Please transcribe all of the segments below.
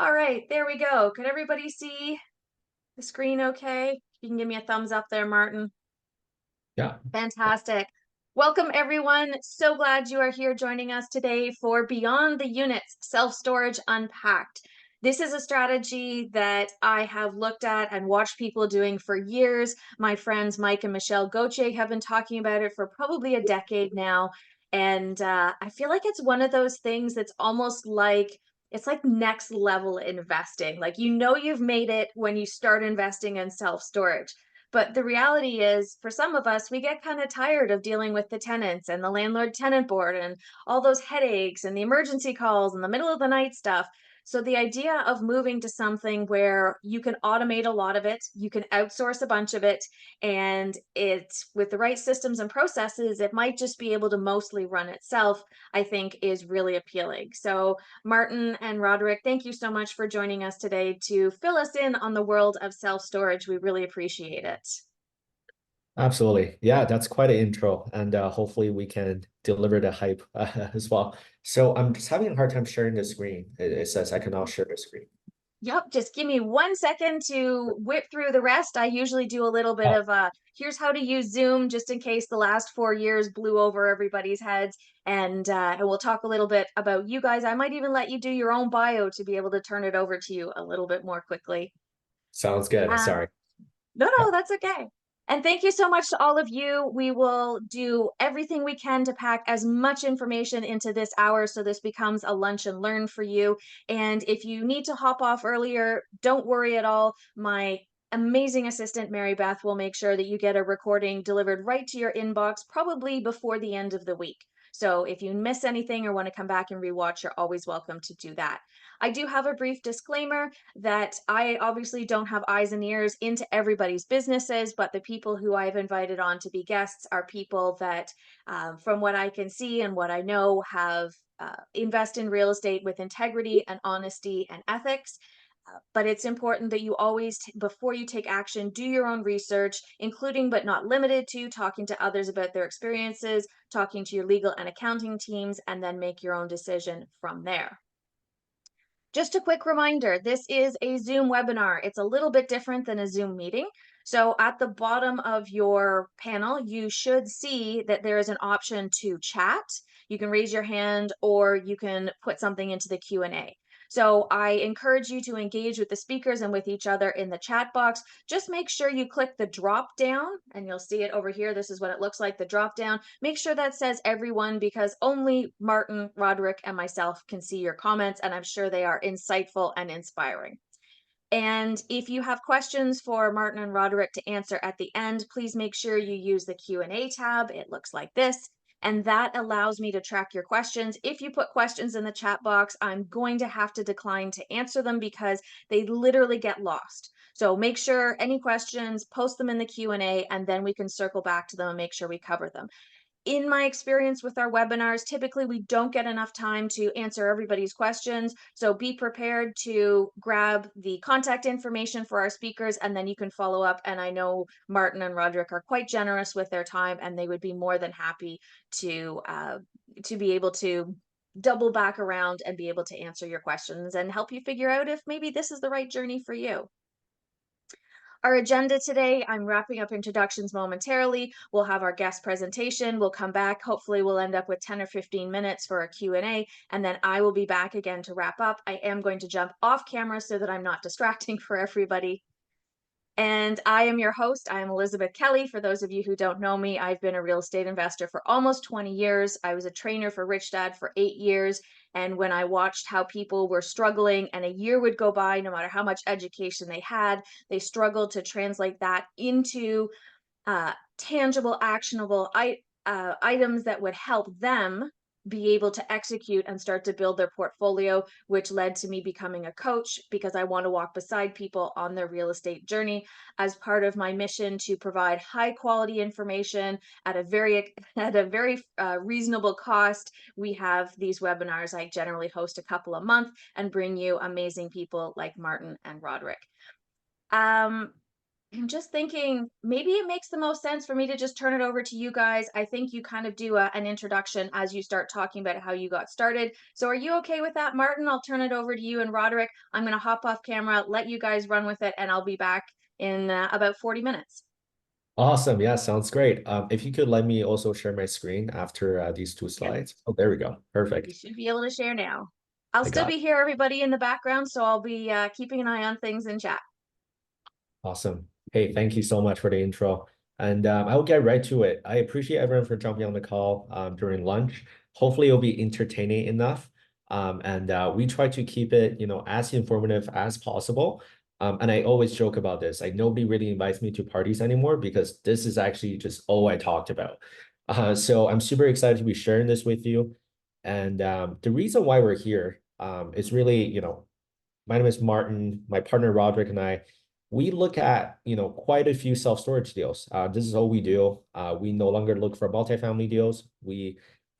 All right, there we go. Could everybody see the screen okay? You can give me a thumbs up there, Martin. Yeah, Fantastic. Welcome, everyone. So glad you are here joining us today for Beyond the Units Self-Storage Unpacked. This is a strategy that I have looked at and watched people doing for years. My friends Mike and Michelle Gauthier have been talking about it for probably a decade now. And I feel like it's one of those things that's almost like it's like next level investing. Like, you know, you've made it when you start investing in self-storage. But the reality is, for some of us, we get kind of tired of dealing with the tenants and the landlord tenant board and all those headaches and the emergency calls and the middle of the night stuff. So, the idea of moving to something where you can automate a lot of it, you can outsource a bunch of it, and it's with the right systems and processes, it might just be able to mostly run itself, I think is really appealing. So, Martin and Roderick, thank you so much for joining us today to fill us in on the world of self-storage. We really appreciate it. absolutely. Yeah, that's quite an intro, and hopefully we can deliver the hype as well. So I'm just having a hard time sharing the screen. It says I can now share the screen. Yep, just give me 1 second to whip through the rest. I usually do a little bit Oh, of here's how to use Zoom just in case the last 4 years blew over everybody's heads. And we'll talk a little bit about you guys. I might even let you do your own bio to be able to turn it over to you a little bit more quickly. sounds good. Um, Sorry. No, Yeah, no, that's okay. And thank you so much to all of you. We will do everything we can to pack as much information into this hour so this becomes a lunch and learn for you. And if you need to hop off earlier, don't worry at all. My amazing assistant, Mary Beth, will make sure that you get a recording delivered right to your inbox, probably before the end of the week. So if you miss anything or want to come back and rewatch, you're always welcome to do that. I do have a brief disclaimer that I obviously don't have eyes and ears into everybody's businesses, but the people who I've invited on to be guests are people that, from what I can see and what I know, have invest in real estate with integrity and honesty and ethics. But it's important that you always, before you take action, do your own research, including but not limited to talking to others about their experiences, talking to your legal and accounting teams, and then make your own decision from there. Just a quick reminder, this is a Zoom webinar. It's a little bit different than a Zoom meeting. So at the bottom of your panel, you should see that there is an option to chat. You can raise your hand or you can put something into the Q&A. So I encourage you to engage with the speakers and with each other in the chat box. Just make sure you click the drop down and you'll see it over here. This is what it looks like, the drop down. Make sure that says everyone because only Martin, Roderick, and myself can see your comments, and I'm sure they are insightful and inspiring. And if you have questions for Martin and Roderick to answer at the end, please make sure you use the Q&A tab. It looks like this. And that allows me to track your questions. If you put questions in the chat box, I'm going to have to decline to answer them because they literally get lost. So make sure any questions, post them in the Q&A, and then we can circle back to them and make sure we cover them. In my experience with our webinars, typically we don't get enough time to answer everybody's questions. So be prepared to grab the contact information for our speakers and then you can follow up. And I know Martin and Roderick are quite generous with their time and they would be more than happy to be able to double back around and be able to answer your questions and help you figure out if maybe this is the right journey for you. Our agenda today, I'm wrapping up introductions momentarily. We'll have our guest presentation. We'll come back. Hopefully we'll end up with 10 or 15 minutes for a Q&A, and then I will be back again to wrap up. I am going to jump off camera so that I'm not distracting for everybody. And I am your host. I am Elizabeth Kelly. For those of you who don't know me, I've been a real estate investor for almost 20 years. I was a trainer for Rich Dad for 8 years. And when I watched how people were struggling and a year would go by, no matter how much education they had, they struggled to translate that into tangible, actionable items that would help them be able to execute and start to build their portfolio, which led to me becoming a coach because I want to walk beside people on their real estate journey as part of my mission to provide high quality information at a very reasonable cost. We have these webinars. I generally host a couple a month and bring you amazing people like Martin and Roderick. Um, I'm just thinking maybe it makes the most sense for me to just turn it over to you guys. I think you kind of do an introduction as you start talking about how you got started. So, are you okay with that, Martin? I'll turn it over to you and Roderick. I'm going to hop off camera, let you guys run with it, and I'll be back in about 40 minutes. Awesome. Yeah, sounds great. If you could let me also share my screen after these two Yep, slides. Oh, there we go. you Perfect. should be able to share now. I'll I still got it. be here, everybody in the background, so I'll be keeping an eye on things in chat. Awesome. Hey, thank you so much for the intro. And I'll get right to it. I appreciate everyone for jumping on the call during lunch. Hopefully, it'll be entertaining enough. And we try to keep it, as informative as possible. And I always joke about this. Like nobody really invites me to parties anymore because this is actually just all I talked about. So I'm super excited to be sharing this with you. And the reason why we're here is really, my name is Martin, my partner Roderick and I, we look at, quite a few self-storage deals. This is all we do. We no longer look for multifamily deals. We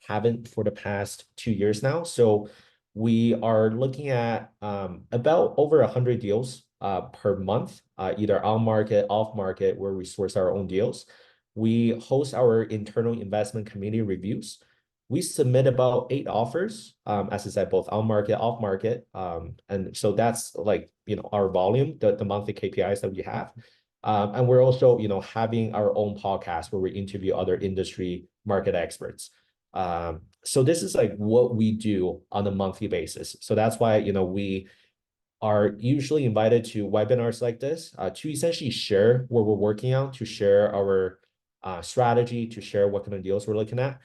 haven't for the past 2 years now. So we are looking at about over 100 deals per month, either on market, off market, where we source our own deals. We host our internal investment committee reviews. We submit about 8 offers, as I said, both on market, off market. And so that's like, our volume, the monthly KPIs that we have. And we're also, having our own podcast where we interview other industry market experts. So this is like what we do on a monthly basis. So that's why, we are usually invited to webinars like this to essentially share what we're working on, to share our strategy, to share what kind of deals we're looking at.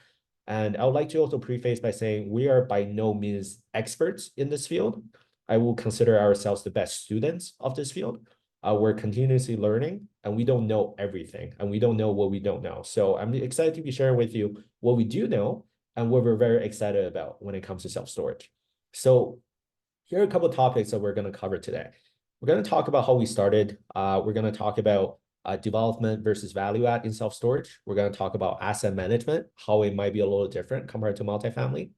And I would like to also preface by saying we are by no means experts in this field. I will consider ourselves the best students of this field. We're continuously learning and we don't know everything and we don't know what we don't know. So I'm excited to be sharing with you what we do know and what we're very excited about when it comes to self-storage. So here are a couple of topics that we're going to cover today. We're going to talk about how we started. We're going to talk about development versus value add in self-storage. We're going to talk about asset management, how it might be a little different compared to multifamily.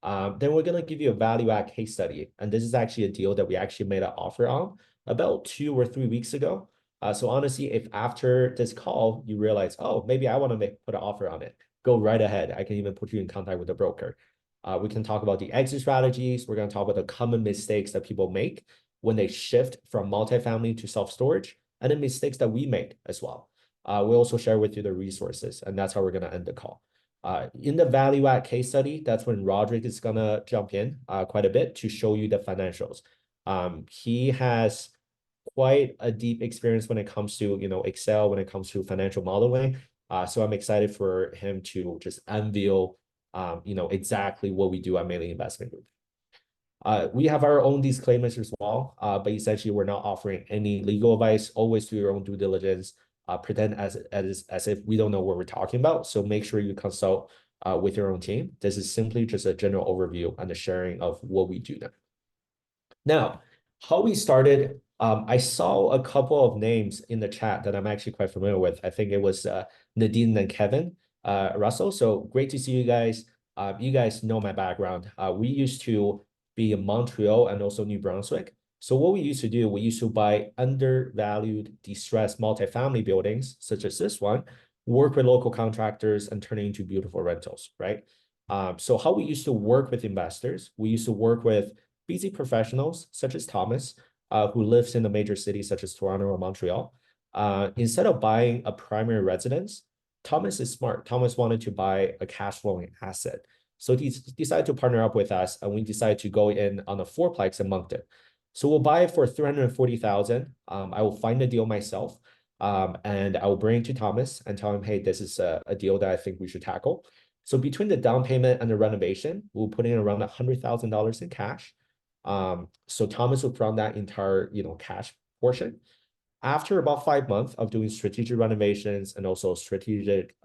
Then we're going to give you a value add case study. And this is actually a deal that we actually made an offer on about 2 or 3 weeks ago. So honestly, if after this call, you realize, oh, maybe I want to put an offer on it, go right ahead. I can even put you in contact with the broker. We can talk about the exit strategies. We're going to talk about the common mistakes that people make when they shift from multifamily to self-storage and the mistakes that we made as well. We'll also share with you the resources, and that's how we're going to end the call. In the value add case study, that's when Roderick is going to jump in quite a bit to show you the financials. He has quite a deep experience when it comes to, Excel, when it comes to financial modeling. So I'm excited for him to just unveil exactly what we do at Meily Investment Group. We have our own disclaimers as well, but essentially we're not offering any legal advice. Always do your own due diligence. Pretend as if we don't know what we're talking about. So make sure you consult with your own team. This is simply just a general overview and the sharing of what we do now. Now, how we started, I saw a couple of names in the chat that I'm actually quite familiar with. I think it was Nadine and Kevin Russell. So great to see you guys. You guys know my background. We used to be in Montreal and also New Brunswick. So what we used to do, we used to buy undervalued, distressed multifamily buildings, such as this one, work with local contractors and turn it into beautiful rentals, right? So how we used to work with investors, we used to work with busy professionals such as Thomas, who lives in a major city such as Toronto or Montreal. Instead of buying a primary residence, Thomas is smart. Thomas wanted to buy a cash flowing asset. So he decided to partner up with us and we decided to go in on a fourplex in Moncton. So we'll buy it for 340,000. I will find the deal myself. And I will bring it to Thomas and tell him, hey, this is a deal that I think we should tackle. So between the down payment and the renovation, we'll put in around $100,000 in cash. So Thomas will run that entire, cash portion. After about 5 months of doing strategic renovations and also strategic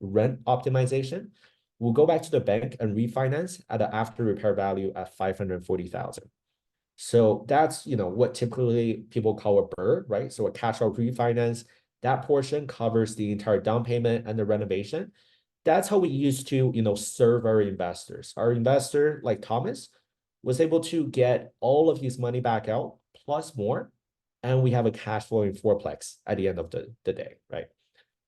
rent optimization, we'll go back to the bank and refinance at an after repair value at 540,000. So that's, what typically people call a BRRRR, right? So a cash out refinance, that portion covers the entire down payment and the renovation. That's how we used to, serve our investors. Our investor, like Thomas, was able to get all of his money back out plus more and we have a cash flowing fourplex at the end of the day, right?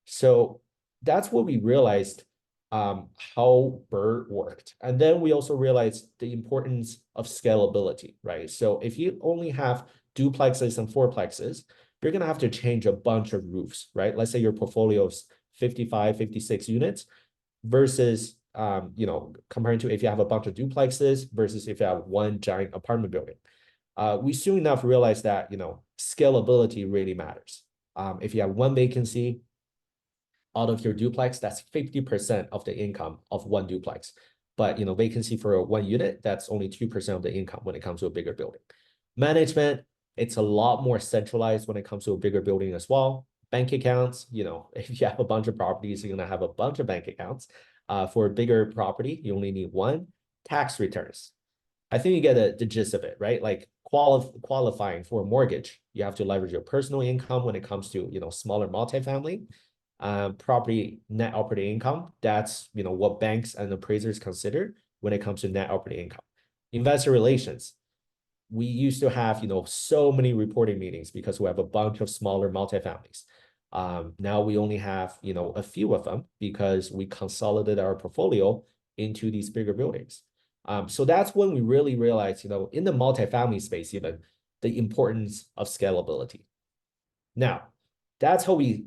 So that's what we realized how BRRRR worked. And then we also realized the importance of scalability, right? So if you only have duplexes and fourplexes, you're going to have to change a bunch of roofs, right? Let's say your portfolio is 55, 56 units versus, comparing to if you have a bunch of duplexes versus if you have one giant apartment building. We soon enough realized that, scalability really matters. If you have one vacancy, out of your duplex, that's 50% of the income of one duplex. But vacancy for one unit, that's only 2% of the income when it comes to a bigger building. Management, it's a lot more centralized when it comes to a bigger building as well. Bank accounts, if you have a bunch of properties, you're going to have a bunch of bank accounts. For a bigger property, you only need one. Tax returns. I think you get the gist of it, right? Like qualifying for a mortgage, you have to leverage your personal income when it comes to smaller multifamily. Property net operating income, that's what banks and appraisers consider when it comes to net operating income. Investor relations, we used to have so many reporting meetings because we have a bunch of smaller multifamilies. Now we only have a few of them because we consolidated our portfolio into these bigger buildings. So that's when we really realized, in the multifamily space, even the importance of scalability. Now, that's how we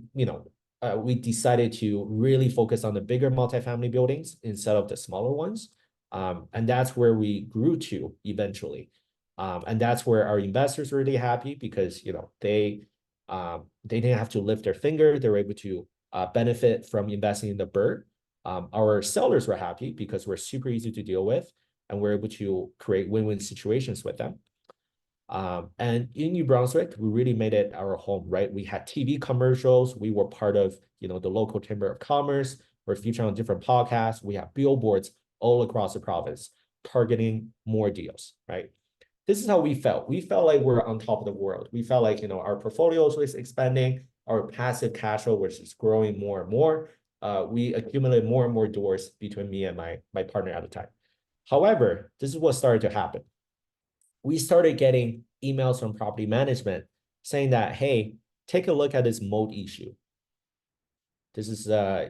decided to really focus on the bigger multifamily buildings instead of the smaller ones. And that's where we grew to eventually. And that's where our investors were really happy because, they didn't have to lift their finger. They were able to benefit from investing in the BRRRR. Our sellers were happy because we're super easy to deal with and we're able to create win-win situations with them. And in New Brunswick, we really made it our home, right? We had TV commercials. We were part of, the local Chamber of Commerce. We're featured on different podcasts. We have billboards all across the province targeting more deals, right? This is how we felt. We felt like we're on top of the world. We felt like, our portfolio was expanding, our passive cash flow was just growing more and more. We accumulated more and more doors between me and my partner at the time. However, this is what started to happen. We started getting emails from property management saying that, hey, take a look at this mold issue. This is a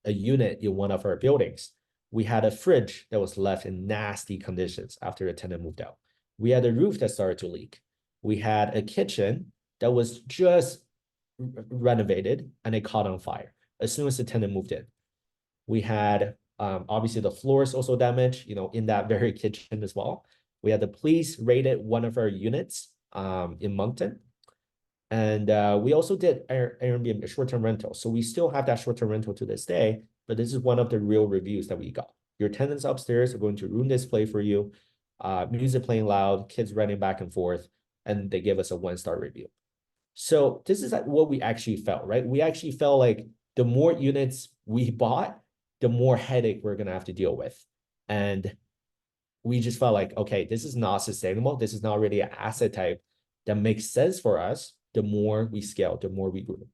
unit in one of our buildings. We had a fridge that was left in nasty conditions after a tenant moved out. We had a roof that started to leak. We had a kitchen that was just renovated and it caught on fire as soon as the tenant moved in. We had obviously the floors also damaged, in that very kitchen as well. We had the police raided one of our units in Moncton. And we also did Airbnb, short-term rental. So we still have that short-term rental to this day, but this is one of the real reviews that we got. Your tenants upstairs are going to ruin this play for you. Music playing loud, kids running back and forth, and they give us a 1-star review. So this is what we actually felt, right? We actually felt like the more units we bought, the more headache we're going to have to deal with. And we just felt like, okay, this is not sustainable. This is not really an asset type that makes sense for us. The more we scale, the more we grew.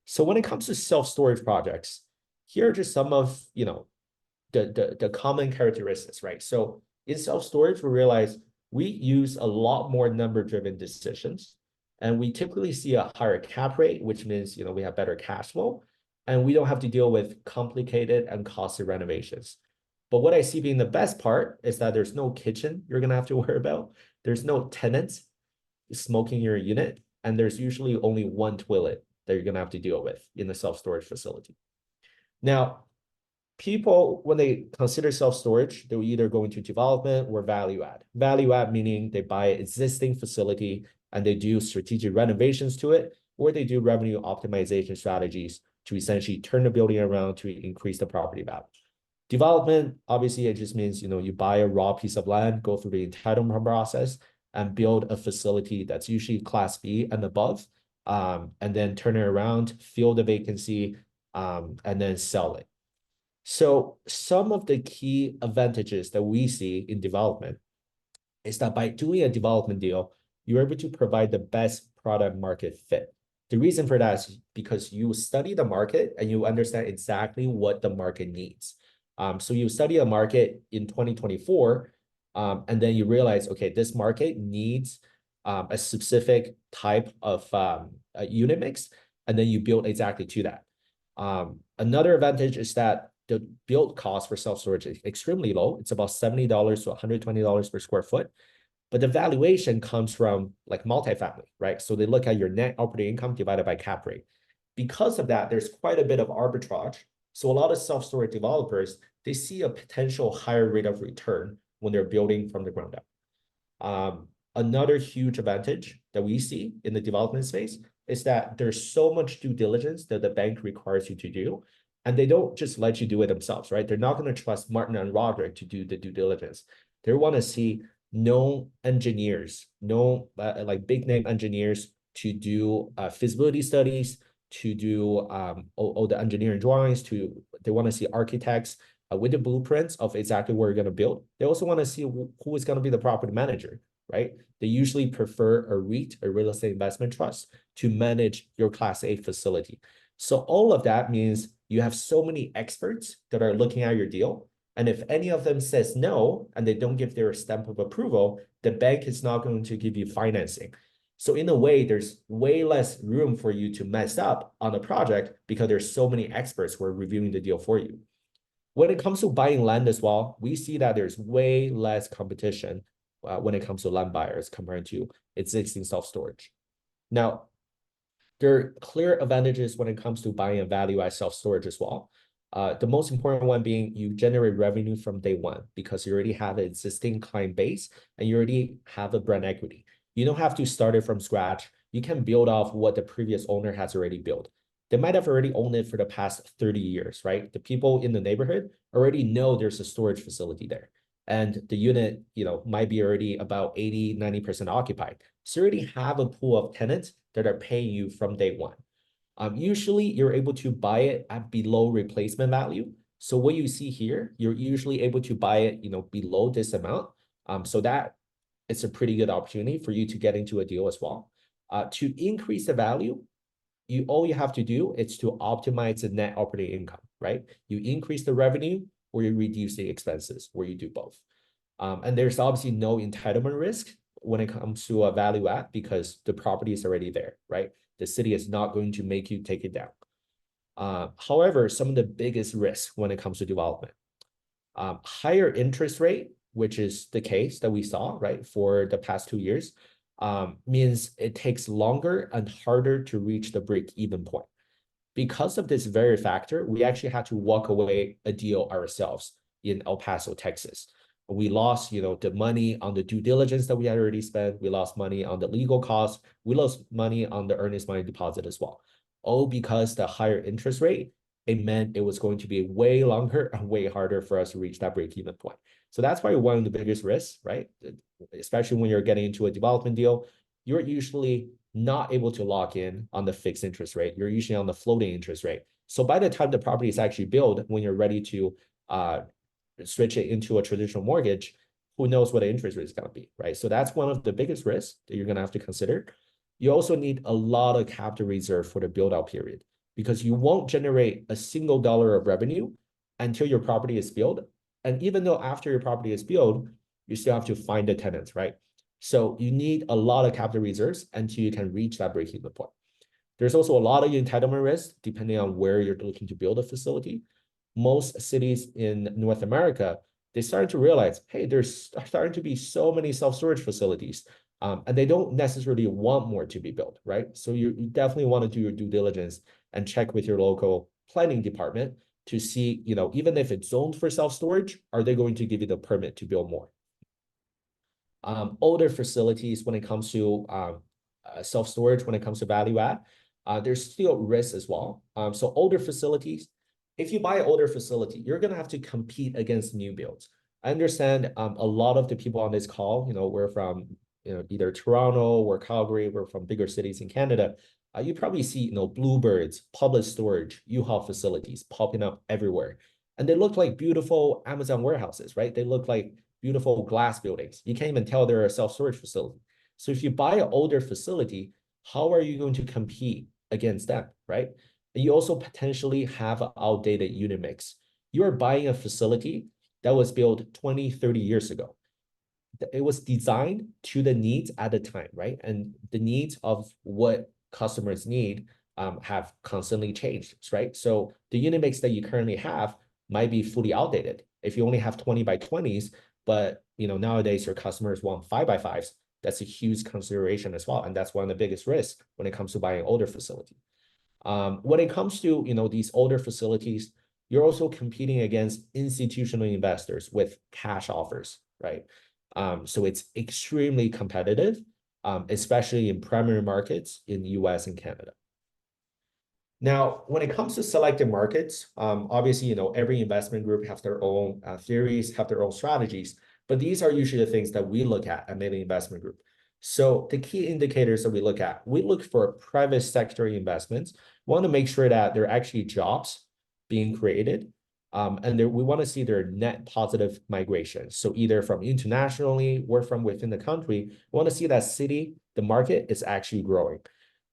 So when it comes to self-storage projects, here are just some of, the common characteristics, right? So in self-storage, we realize we use a lot more number-driven decisions, and we typically see a higher cap rate, which means, we have better cash flow, and we don't have to deal with complicated and costly renovations. But what I see being the best part is that there's no kitchen you're going to have to worry about. There's no tenants smoking your unit, and there's usually only one toilet that you're going to have to deal with in the self-storage facility. Now, people, when they consider self-storage, they'll either go into development or value add. Value add meaning they buy an existing facility and they do strategic renovations to it, or they do revenue optimization strategies to essentially turn the building around to increase the property value. Development, obviously, it just means, you buy a raw piece of land, go through the entitlement process, and build a facility that's usually Class B and above, and then turn it around, fill the vacancy, and then sell it. So some of the key advantages that we see in development is that by doing a development deal, you're able to provide the best product market fit. The reason for that is because you study the market and you understand exactly what the market needs. So you study a market in 2024, and then you realize, okay, this market needs a specific type of a unit mix, and then you build exactly to that. Another advantage is that the build cost for self-storage is extremely low. It's about $70 to $120 per square foot. But the valuation comes from like multifamily, right? So they look at your net operating income divided by cap rate. Because of that, there's quite a bit of arbitrage. So a lot of self-storage developers, they see a potential higher rate of return when they're building from the ground up. Another huge advantage that we see in the development space is that there's so much due diligence that the bank requires you to do, and they don't just let you do it themselves, right? They're not going to trust Martin and Roderick to do the due diligence. They want to see known engineers, known like big name engineers to do feasibility studies, to do all the engineering drawings, they want to see architects with the blueprints of exactly where you're going to build. They also want to see who is going to be the property manager, right? They usually prefer a REIT, a real estate investment trust, to manage your Class A facility. So all of that means you have so many experts that are looking at your deal. And if any of them says no, and they don't give their stamp of approval, the bank is not going to give you financing. So in a way, there's way less room for you to mess up on the project because there's so many experts who are reviewing the deal for you. When it comes to buying land as well, we see that there's way less competition when it comes to land buyers compared to existing self-storage. Now, there are clear advantages when it comes to buying a value-add self-storage as well. The most important one being you generate revenue from day one because you already have an existing client base and you already have a brand equity. You don't have to start it from scratch. You can build off what the previous owner has already built. They might have already owned it for the past 30 years, right? The people in the neighborhood already know there's a storage facility there. And the unit, might be already about 80, 90% occupied. So you already have a pool of tenants that are paying you from day one. Usually you're able to buy it at below replacement value. So what you see here, you're usually able to buy it, below this amount. So that it's a pretty good opportunity for you to get into a deal as well. To increase the value, all you have to do is to optimize the net operating income, right? You increase the revenue or you reduce the expenses, or you do both. And there's obviously no entitlement risk when it comes to a value add because the property is already there, right? The city is not going to make you take it down. However, some of the biggest risks when it comes to development, higher interest rate, which is the case that we saw, right, for the past 2 years, means it takes longer and harder to reach the break-even point. Because of this very factor, we actually had to walk away a deal ourselves in El Paso, Texas. We lost, the money on the due diligence that we had already spent. We lost money on the legal costs. We lost money on the earnest money deposit as well. All because the higher interest rate, it meant it was going to be way longer and way harder for us to reach that break-even point. So that's probably one of the biggest risks, right? Especially when you're getting into a development deal, you're usually not able to lock in on the fixed interest rate. You're usually on the floating interest rate. So by the time the property is actually built, when you're ready to switch it into a traditional mortgage, who knows what the interest rate is going to be, right? So that's one of the biggest risks that you're going to have to consider. You also need a lot of capital reserve for the build out period because you won't generate a single dollar of revenue until your property is built. And even though after your property is built, you still have to find the tenants, right? So you need a lot of capital reserves until you can reach that break-even point. There's also a lot of entitlement risk depending on where you're looking to build a facility. Most cities in North America, they started to realize, hey, there's starting to be so many self-storage facilities, and they don't necessarily want more to be built, right? So you definitely want to do your due diligence and check with your local planning department to see, even if it's zoned for self-storage, are they going to give you the permit to build more? Older facilities when it comes to self-storage, when it comes to value add, there's still risks as well. So older facilities, if you buy an older facility, you're going to have to compete against new builds. I understand a lot of the people on this call, we're from either Toronto or Calgary, we're from bigger cities in Canada. You probably see Bluebirds, Public Storage, U-Haul facilities popping up everywhere. And they look like beautiful Amazon warehouses, right? They look like beautiful glass buildings. You can't even tell they're a self-storage facility. So if you buy an older facility, how are you going to compete against them, right? And you also potentially have an outdated unit mix. You are buying a facility that was built 20, 30 years ago. it was designed to the needs at the time, right? And the needs of what customers need have constantly changed, right? So the unit mix that you currently have might be fully outdated. If you only have 20 by 20s, but nowadays your customers want 5 by 5s, that's a huge consideration as well. And that's one of the biggest risks when it comes to buying older facility. When it comes to these older facilities, you're also competing against institutional investors with cash offers, right? So it's extremely competitive, especially in primary markets in the US and Canada. Now, when it comes to selected markets, obviously, every investment group have their own theories, have their own strategies, but these are usually the things that we look at Meily Investment Group. So the key indicators that we look for private sector investments. We want to make sure that there are actually jobs being created, and we want to see their net positive migration. So either from internationally or from within the country, we want to see that the market is actually growing.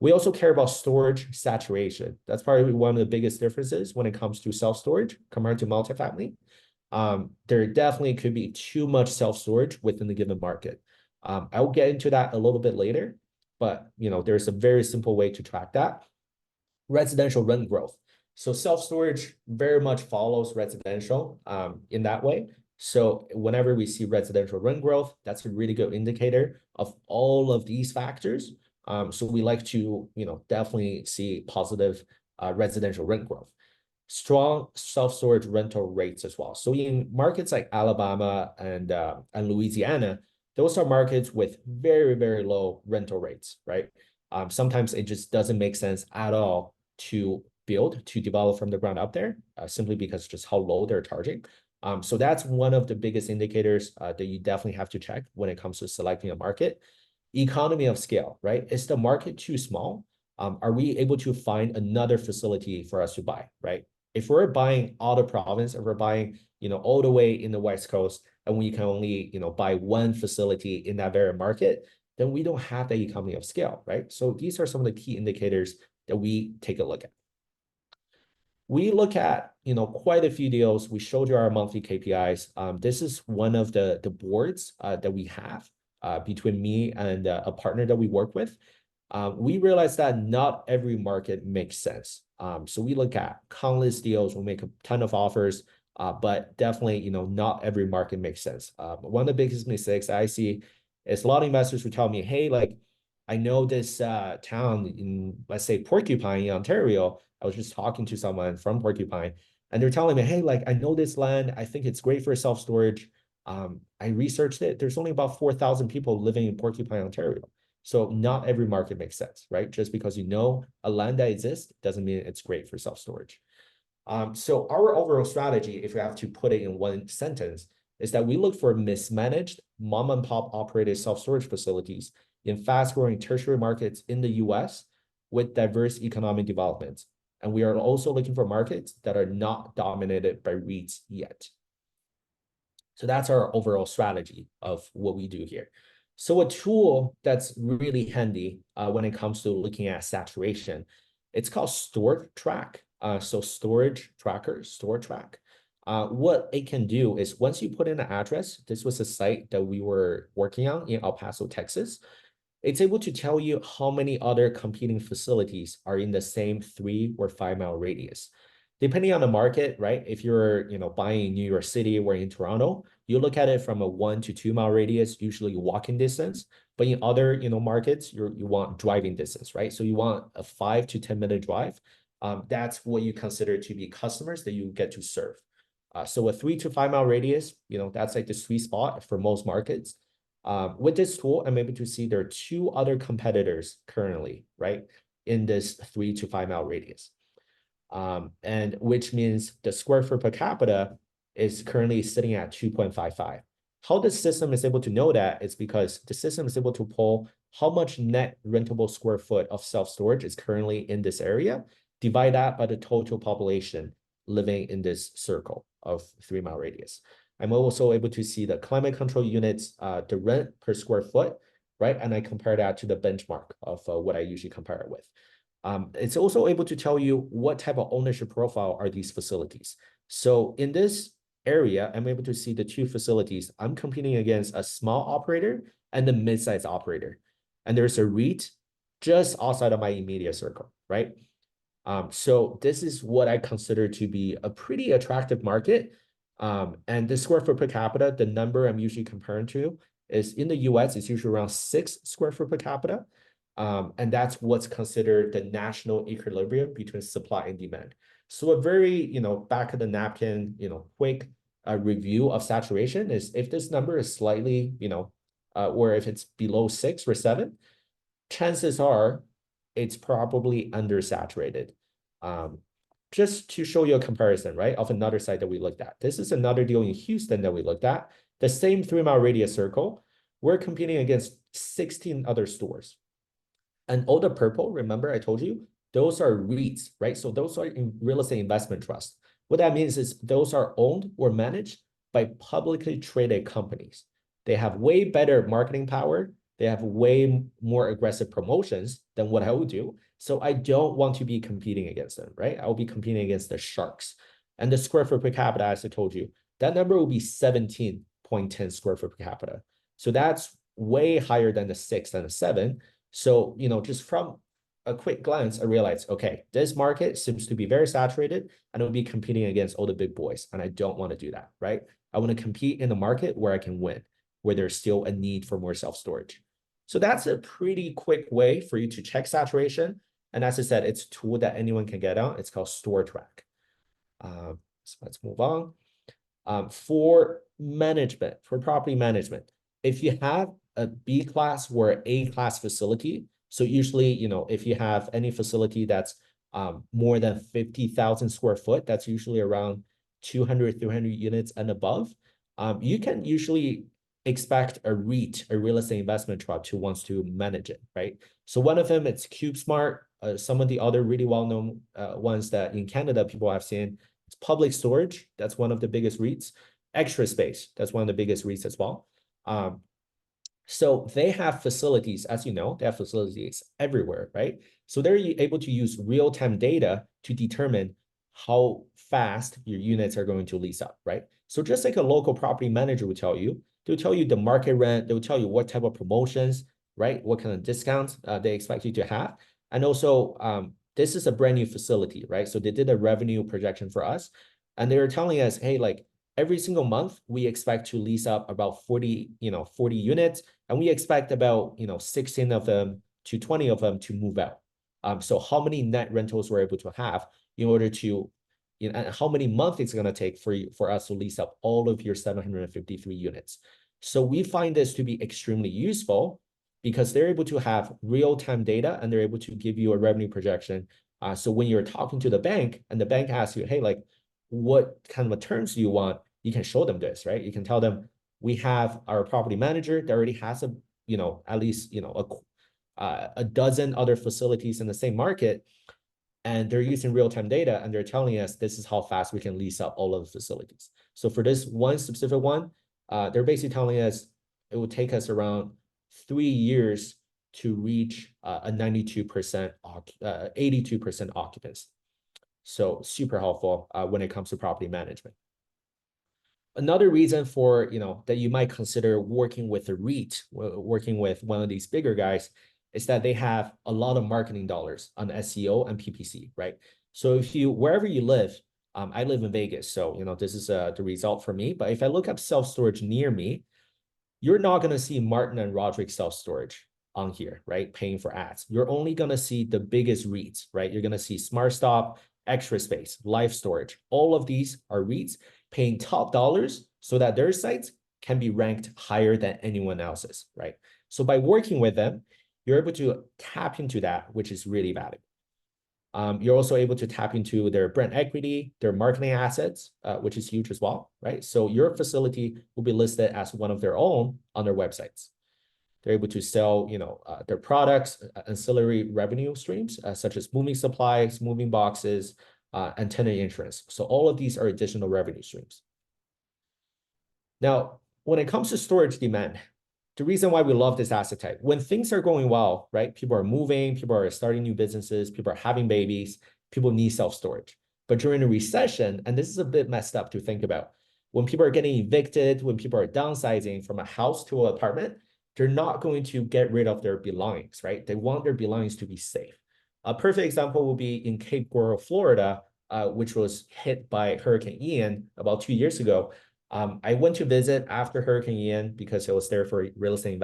We also care about storage saturation. That's probably one of the biggest differences when it comes to self-storage compared to multifamily. There definitely could be too much self-storage within the given market. I'll get into that a little bit later, but there's a very simple way to track that. Residential rent growth. So self-storage very much follows residential in that way. So whenever we see residential rent growth, that's a really good indicator of all of these factors. So we like to, definitely see positive residential rent growth. Strong self-storage rental rates as well. So in markets like Alabama and Louisiana, those are markets with very, very low rental rates, right? Sometimes it just doesn't make sense at all to develop from the ground up there, simply because just how low they're charging. So that's one of the biggest indicators that you definitely have to check when it comes to selecting a market. Economy of scale, right? Is the market too small? Are we able to find another facility for us to buy, right? If we're buying out of province, if we're buying, all the way in the West Coast, and we can only, buy one facility in that very market, then we don't have the economy of scale, right? So these are some of the key indicators that we take a look at. We look at, quite a few deals. We showed you our monthly KPIs. This is one of the boards that we have between me and a partner that we work with. We realize that not every market makes sense. So we look at countless deals, we'll make a ton of offers, but definitely, not every market makes sense. One of the biggest mistakes I see is a lot of investors who tell me, hey, like, I know this town in, let's say, Porcupine in Ontario. I was just talking to someone from Porcupine, and they're telling me, hey, like, I know this land. I think it's great for self-storage. I researched it. There's only about 4,000 people living in Porcupine, Ontario. So not every market makes sense, right? Just because a land that exists doesn't mean it's great for self-storage. So our overall strategy, if we have to put it in one sentence, is that we look for mismanaged mom and pop operated self-storage facilities in fast-growing tertiary markets in the US with diverse economic developments. And we are also looking for markets that are not dominated by REITs yet. So that's our overall strategy of what we do here. So a tool that's really handy when it comes to looking at saturation, it's called Store Track. So storage tracker, Store Track. What it can do is once you put in an address, this was a site that we were working on in El Paso, Texas. It's able to tell you how many other competing facilities are in the same 3 or 5 mile radius. Depending on the market, right? If you're, buying in New York City or in Toronto, you look at it from a 1 to 2 mile radius, usually walking distance. But in other, markets, you want driving distance, right? So you want a 5 to 10-minute drive. That's what you consider to be customers that you get to serve. So a 3 to 5 mile radius, that's like the sweet spot for most markets. With this tool, I'm able to see there are 2 other competitors currently, right, in this 3 to 5 mile radius. And which means the square foot per capita is currently sitting at 2.55. How the system is able to know that is because the system is able to pull how much net rentable square foot of self-storage is currently in this area, divide that by the total population living in this circle of 3 mile radius. I'm also able to see the climate control units, the rent per square foot, right? And I compare that to the benchmark of what I usually compare it with. It's also able to tell you what type of ownership profile are these facilities. So in this area, I'm able to see the two facilities. I'm competing against a small operator and the mid-sized operator. And there's a REIT just outside of my immediate circle, right? So this is what I consider to be a pretty attractive market. And the square foot per capita, the number I'm usually comparing to is in the US, it's usually around 6 square foot per capita. And that's what's considered the national equilibrium between supply and demand. So a very, back of the napkin, quick review of saturation is if this number is slightly, or if it's below 6 or 7, chances are it's probably undersaturated. Just to show you a comparison, right, of another site that we looked at. This is another deal in Houston that we looked at. The same 3-mile radius circle. We're competing against 16 other stores. And all the purple, remember I told you, those are REITs, right? So those are in real estate investment trusts. What that means is those are owned or managed by publicly traded companies. They have way better marketing power. They have way more aggressive promotions than what I would do. So I don't want to be competing against them, right? I'll be competing against the sharks. And the square foot per capita, as I told you, that number will be 17.10 square foot per capita. So that's way higher than the 6 and the 7. So, just from a quick glance, I realized, okay, this market seems to be very saturated and I'll be competing against all the big boys. And I don't want to do that, right? I want to compete in a market where I can win, where there's still a need for more self-storage. So that's a pretty quick way for you to check saturation. And as I said, it's a tool that anyone can get on. It's called StoreTrack. So let's move on. For management, for property management, if you have a B class or A class facility, so usually, if you have any facility that's more than 50,000 square foot, that's usually around 200, 300 units and above, you can usually expect a REIT, a real estate investment trust, who wants to manage it, right? So one of them, it's CubeSmart. Some of the other really well-known ones that in Canada people have seen, it's Public Storage. That's one of the biggest REITs. Extra Space, that's one of the biggest REITs as well. So they have facilities, as you know, they have facilities everywhere, right? So they're able to use real-time data to determine how fast your units are going to lease up, right? So just like a local property manager would tell you, they'll tell you the market rent, they'll tell you what type of promotions, right? What kind of discounts they expect you to have. And also, this is a brand new facility, right? So they did a revenue projection for us, and they were telling us, hey, like every single month, we expect to lease up about 40 units, and we expect about, 16 of them to 20 of them to move out. So how many net rentals we're able to have in order to, and how many months it's going to take for us to lease up all of your 753 units. So we find this to be extremely useful because they're able to have real-time data and they're able to give you a revenue projection. So when you're talking to the bank and the bank asks you, hey, like, what kind of terms do you want? You can show them this, right? You can tell them, we have our property manager that already has at least, a dozen other facilities in the same market, and they're using real-time data and they're telling us this is how fast we can lease up all of the facilities. So for this one specific one, they're basically telling us it would take us around 3 years to reach a 92%, 82% occupancy. So super helpful when it comes to property management. Another reason for, that you might consider working with a REIT, working with one of these bigger guys, is that they have a lot of marketing dollars on SEO and PPC, right? So wherever you live, I live in Vegas, so, this is the result for me. But if I look up self-storage near me, you're not going to see Martin and Roderick self-storage on here, right? Paying for ads. You're only going to see the biggest REITs, right? You're going to see SmartStop, Extra Space, Life Storage. All of these are REITs paying top dollars so that their sites can be ranked higher than anyone else's, right? So by working with them, you're able to tap into that, which is really valuable. You're also able to tap into their brand equity, their marketing assets, which is huge as well, right? So your facility will be listed as one of their own on their websites. They're able to sell, their products, ancillary revenue streams, such as moving supplies, moving boxes, and tenant insurance. So all of these are additional revenue streams. Now, when it comes to storage demand, the reason why we love this asset type, when things are going well, right? People are moving, people are starting new businesses, people are having babies, people need self-storage. But during a recession, and this is a bit messed up to think about, When people are getting evicted, when people are downsizing from a house to an apartment, they're not going to get rid of their belongings, right? They want their belongings to be safe. A perfect example will be in Cape Coral, Florida, which was hit by Hurricane Ian about 2 years ago. I went to visit after Hurricane Ian because I was there for real estate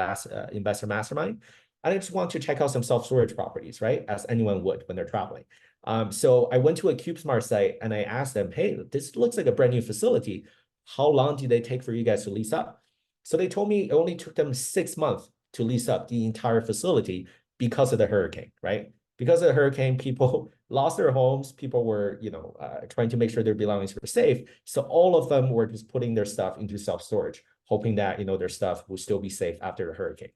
investor mastermind. And I just want to check out some self-storage properties, right? As anyone would when they're traveling. So I went to a CubeSmart site and I asked them, hey, this looks like a brand new facility. How long do they take for you guys to lease up? So they told me it only took them 6 months to lease up the entire facility because of the hurricane, right? Because of the hurricane, people lost their homes. People were, trying to make sure their belongings were safe. So all of them were just putting their stuff into self-storage, hoping that, their stuff will still be safe after the hurricane.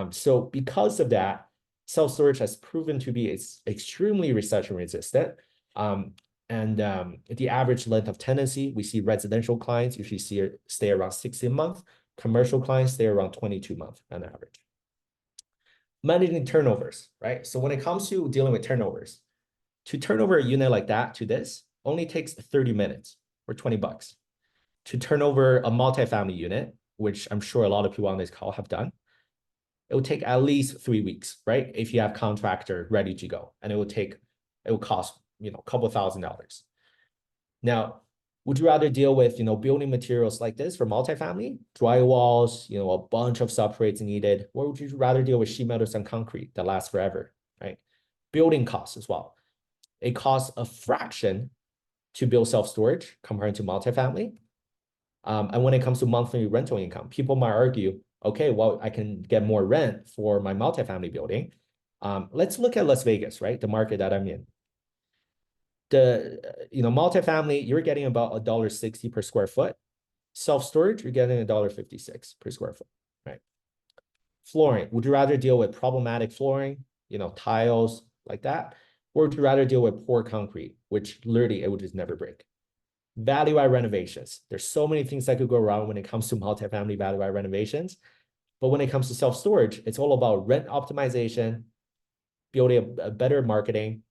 So because of that, self-storage has proven to be extremely recession resistant. The average length of tenancy, we see residential clients usually stay around 16 months. Commercial clients stay around 22 months on average. Managing turnovers, right? So when it comes to dealing with turnovers, to turn over a unit like that to this only takes 30 minutes or $20. To turn over a multifamily unit, which I'm sure a lot of people on this call have done, it will take at least 3 weeks, right? If you have contractor ready to go, and it will cost, a couple $1,000s. Now, would you rather deal with, building materials like this for multifamily, drywalls, a bunch of substrates needed, or would you rather deal with sheet metals and concrete that lasts forever, right? Building costs as well. It costs a fraction to build self-storage compared to multifamily. And when it comes to monthly rental income, people might argue, okay, well, I can get more rent for my multifamily building. Let's look at Las Vegas, right? The market that I'm in. Multifamily, you're getting about $1.60 per square foot. Self-storage, you're getting $1.56 per square foot, right? Flooring, would you rather deal with problematic flooring, tiles like that? Or would you rather deal with poor concrete, which literally it would just never break? Value-add renovations. There's so many things that could go wrong when it comes to multifamily value-add renovations. But when it comes to self-storage, it's all about rent optimization, building a better marketing,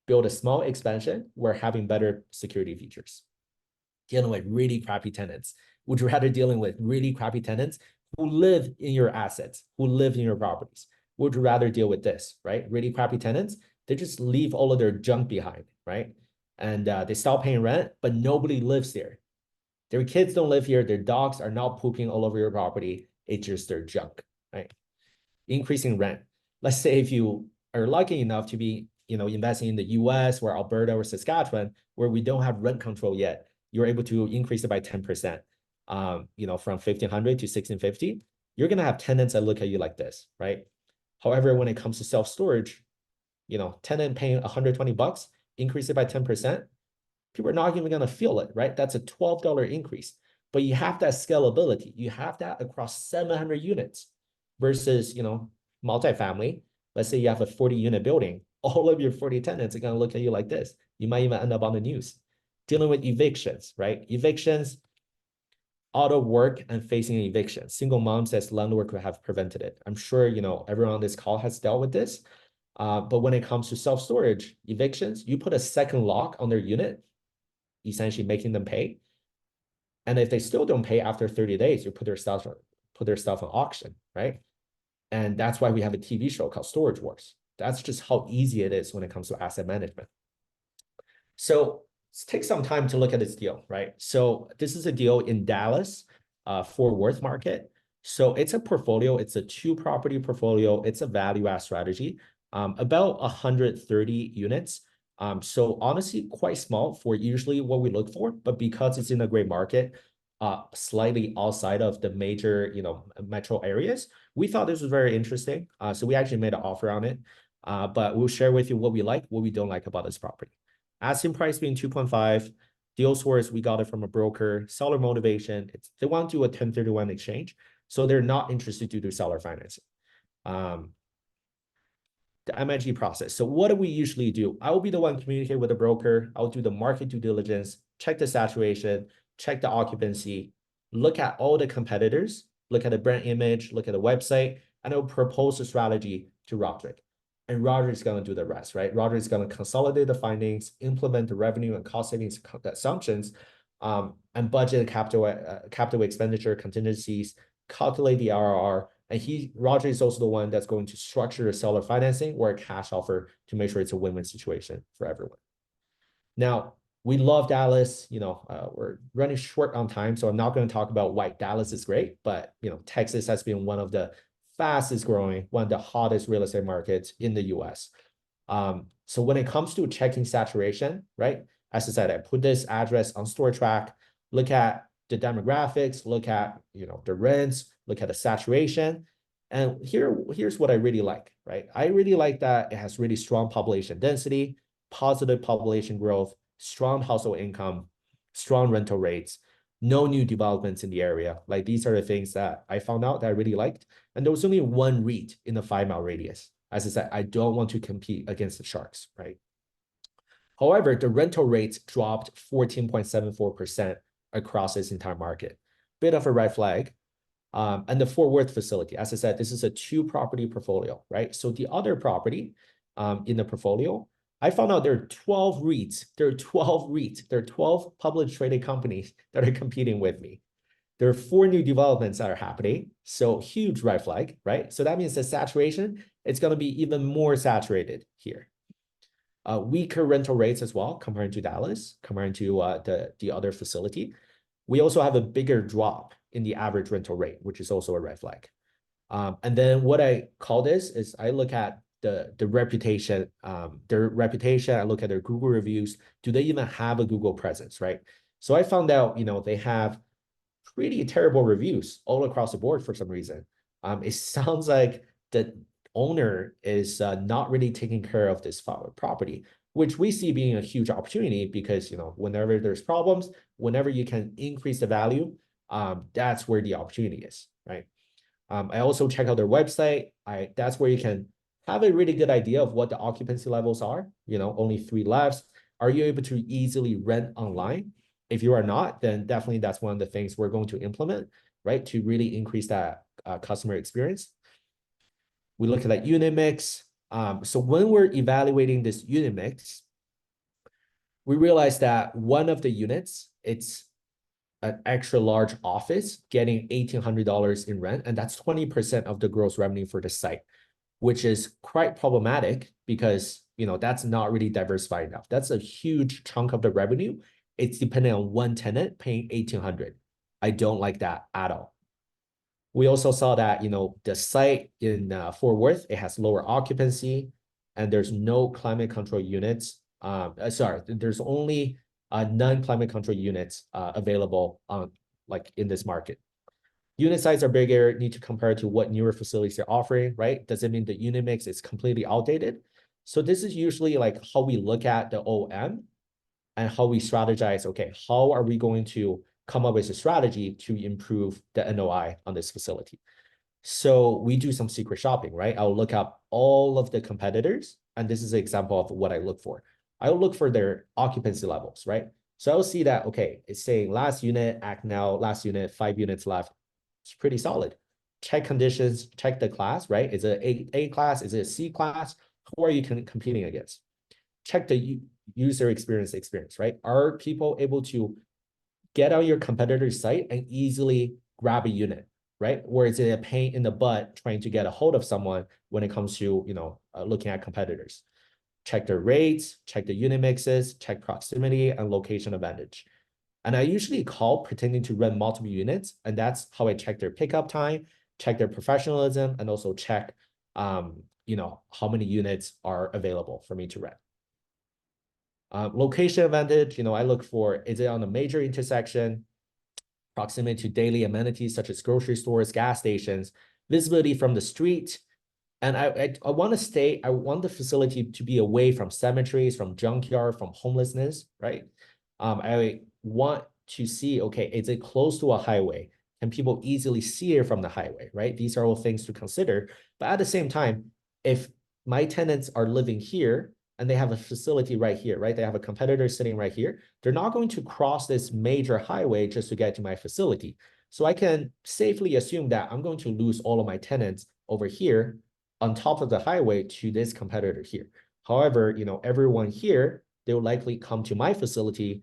build a small expansion where having better security features. Dealing with really crappy tenants. Would you rather dealing with really crappy tenants who live in your assets, who live in your properties? Would you rather deal with this, right? Really crappy tenants, they just leave all of their junk behind, right? And they stop paying rent, but nobody lives there. Their kids don't live here. Their dogs are not pooping all over your property. It's just their junk, right? Increasing rent. Let's say if you are lucky enough to be, investing in the US or Alberta or Saskatchewan, where we don't have rent control yet, you're able to increase it by 10%, from 1,500 to 1,650. You're going to have tenants that look at you like this, right? However, when it comes to self-storage, tenant paying $120, increase it by 10%, people are not even going to feel it, right? That's a $12 increase. But you have that scalability. You have that across 700 units versus, multifamily. Let's say you have a 40-unit building. All of your 40 tenants are going to look at you like this. You might even end up on the news. Dealing with evictions, right? Evictions, out of work and facing an eviction. Single moms as landlord could have prevented it. I'm sure, everyone on this call has dealt with this. But when it comes to self-storage evictions, you put a second lock on their unit, essentially making them pay. And if they still don't pay after 30 days, you put their stuff on auction, right? And that's why we have a TV show called Storage Wars. That's just how easy it is when it comes to asset management. So let's take some time to look at this deal, right? So this is a deal in Dallas, Fort Worth market. So it's a portfolio. It's a 2-property portfolio. It's a value add strategy, about 130 units. So honestly, quite small for usually what we look for, but because it's in a great market, slightly outside of the major, metro areas, we thought this was very interesting. So we actually made an offer on it, but we'll share with you what we like, what we don't like about this property. Asking price being 2.5, deal source, we got it from a broker. Seller motivation, they want to do a 1031 exchange, so they're not interested to do seller financing. The MIG process. So what do we usually do? I will be the one communicate with the broker. I'll do the market due diligence, check the saturation, check the occupancy, look at all the competitors, look at the brand image, look at the website, and I'll propose a strategy to Roderick. And Roderick is going to do the rest, right? Roderick is going to consolidate the findings, implement the revenue and cost savings assumptions, and budget capital expenditure contingencies, calculate the IRR. And Roger is also the one that's going to structure the seller financing or a cash offer to make sure it's a win-win situation for everyone. Now, we love Dallas. We're running short on time, so I'm not going to talk about why Dallas is great, but Texas has been one of the fastest growing, one of the hottest real estate markets in the US. So when it comes to checking saturation, right? As I said, I put this address on store track, look at the demographics, look at the rents, look at the saturation. And here's what I really like, right? I really like that it has really strong population density, positive population growth, strong household income, strong rental rates, no new developments in the area. Like these are the things that I found out that I really liked. And there was only one REIT in the 5-mile radius. As I said, I don't want to compete against the sharks, right? However, the rental rates dropped 14.74% across this entire market. Bit of a red flag. And the Fort Worth facility, as I said, this is a 2-property portfolio, right? So the other property in the portfolio, I found out there are 12 REITs. There are 12 REITs. There are 12 publicly traded companies that are competing with me. There are 4 new developments that are happening. So huge red flag, right? So that means the saturation, it's going to be even more saturated here. Weaker rental rates as well, comparing to Dallas, comparing to the other facility. We also have a bigger drop in the average rental rate, which is also a red flag. And then what I call this is I look at the reputation, I look at their Google reviews. Do they even have a Google presence, right? So I found out, they have pretty terrible reviews all across the board for some reason. It sounds like the owner is not really taking care of this property, which we see being a huge opportunity because, whenever there's problems, whenever you can increase the value, that's where the opportunity is, right? I also check out their website. That's where you can have a really good idea of what the occupancy levels are. Only 3 left. Are you able to easily rent online? If you are not, then definitely that's one of the things we're going to implement, right? To really increase that customer experience. We look at that unit mix. So when we're evaluating this unit mix, we realize that one of the units, it's an extra large office getting $1,800 in rent, and that's 20% of the gross revenue for the site, which is quite problematic because that's not really diversified enough. That's a huge chunk of the revenue. It's dependent on one tenant paying $1,800. I don't like that at all. We also saw that the site in Fort Worth, it has lower occupancy, and there's no climate control units. There's only non-climate control units available in this market. Unit size are bigger, need to compare to what newer facilities they're offering, right? Does it mean the unit mix is completely outdated? So this is usually like how we look at the OM and how we strategize. Okay, how are we going to come up with a strategy to improve the NOI on this facility? So we do some secret shopping, right? I'll look up all of the competitors, and this is an example of what I look for. I'll look for their occupancy levels, right? So I'll see that, okay, it's saying last unit, act now, last unit, 5 units left. It's pretty solid. Check conditions, check the class, right? Is it A class? Is it a C class? Who are you competing against? Check the user experience, right? Are people able to get on your competitor's site and easily grab a unit, right? Or is it a pain in the butt trying to get a hold of someone when it comes to, looking at competitors? Check their rates, check the unit mixes, check proximity and location advantage. And I usually call pretending to rent multiple units, and that's how I check their pickup time, check their professionalism, and also check, how many units are available for me to rent. Location advantage, I look for, is it on a major intersection, proximity to daily amenities such as grocery stores, gas stations, visibility from the street. And I want the facility to be away from cemeteries, from junkyard, from homelessness, right? I want to see, okay, is it close to a highway? Can people easily see it from the highway, right? These are all things to consider. But at the same time, if my tenants are living here and they have a facility right here, right? They have a competitor sitting right here. They're not going to cross this major highway just to get to my facility. So I can safely assume that I'm going to lose all of my tenants over here on top of the highway to this competitor here. However, everyone here, they will likely come to my facility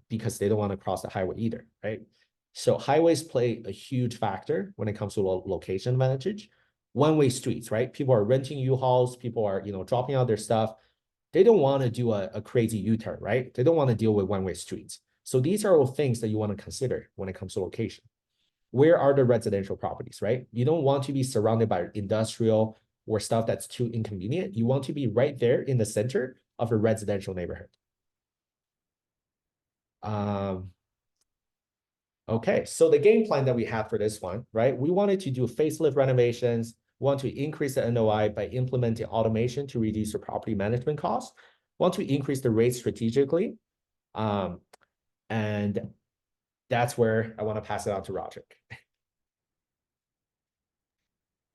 because they don't want to cross the highway either, right? So highways play a huge factor when it comes to location advantage. One-way streets, right? People are renting U-Hauls, people are, dropping out their stuff. They don't want to do a crazy U-turn, right? They don't want to deal with one-way streets. So these are all things that you want to consider when it comes to location. Where are the residential properties, right? You don't want to be surrounded by industrial or stuff that's too inconvenient. You want to be right there in the center of a residential neighborhood. Okay, so the game plan that we have for this one, right? We wanted to do facelift renovations, want to increase the NOI by implementing automation to reduce the property management costs, want to increase the rates strategically. And that's where I want to pass it on to Roderick.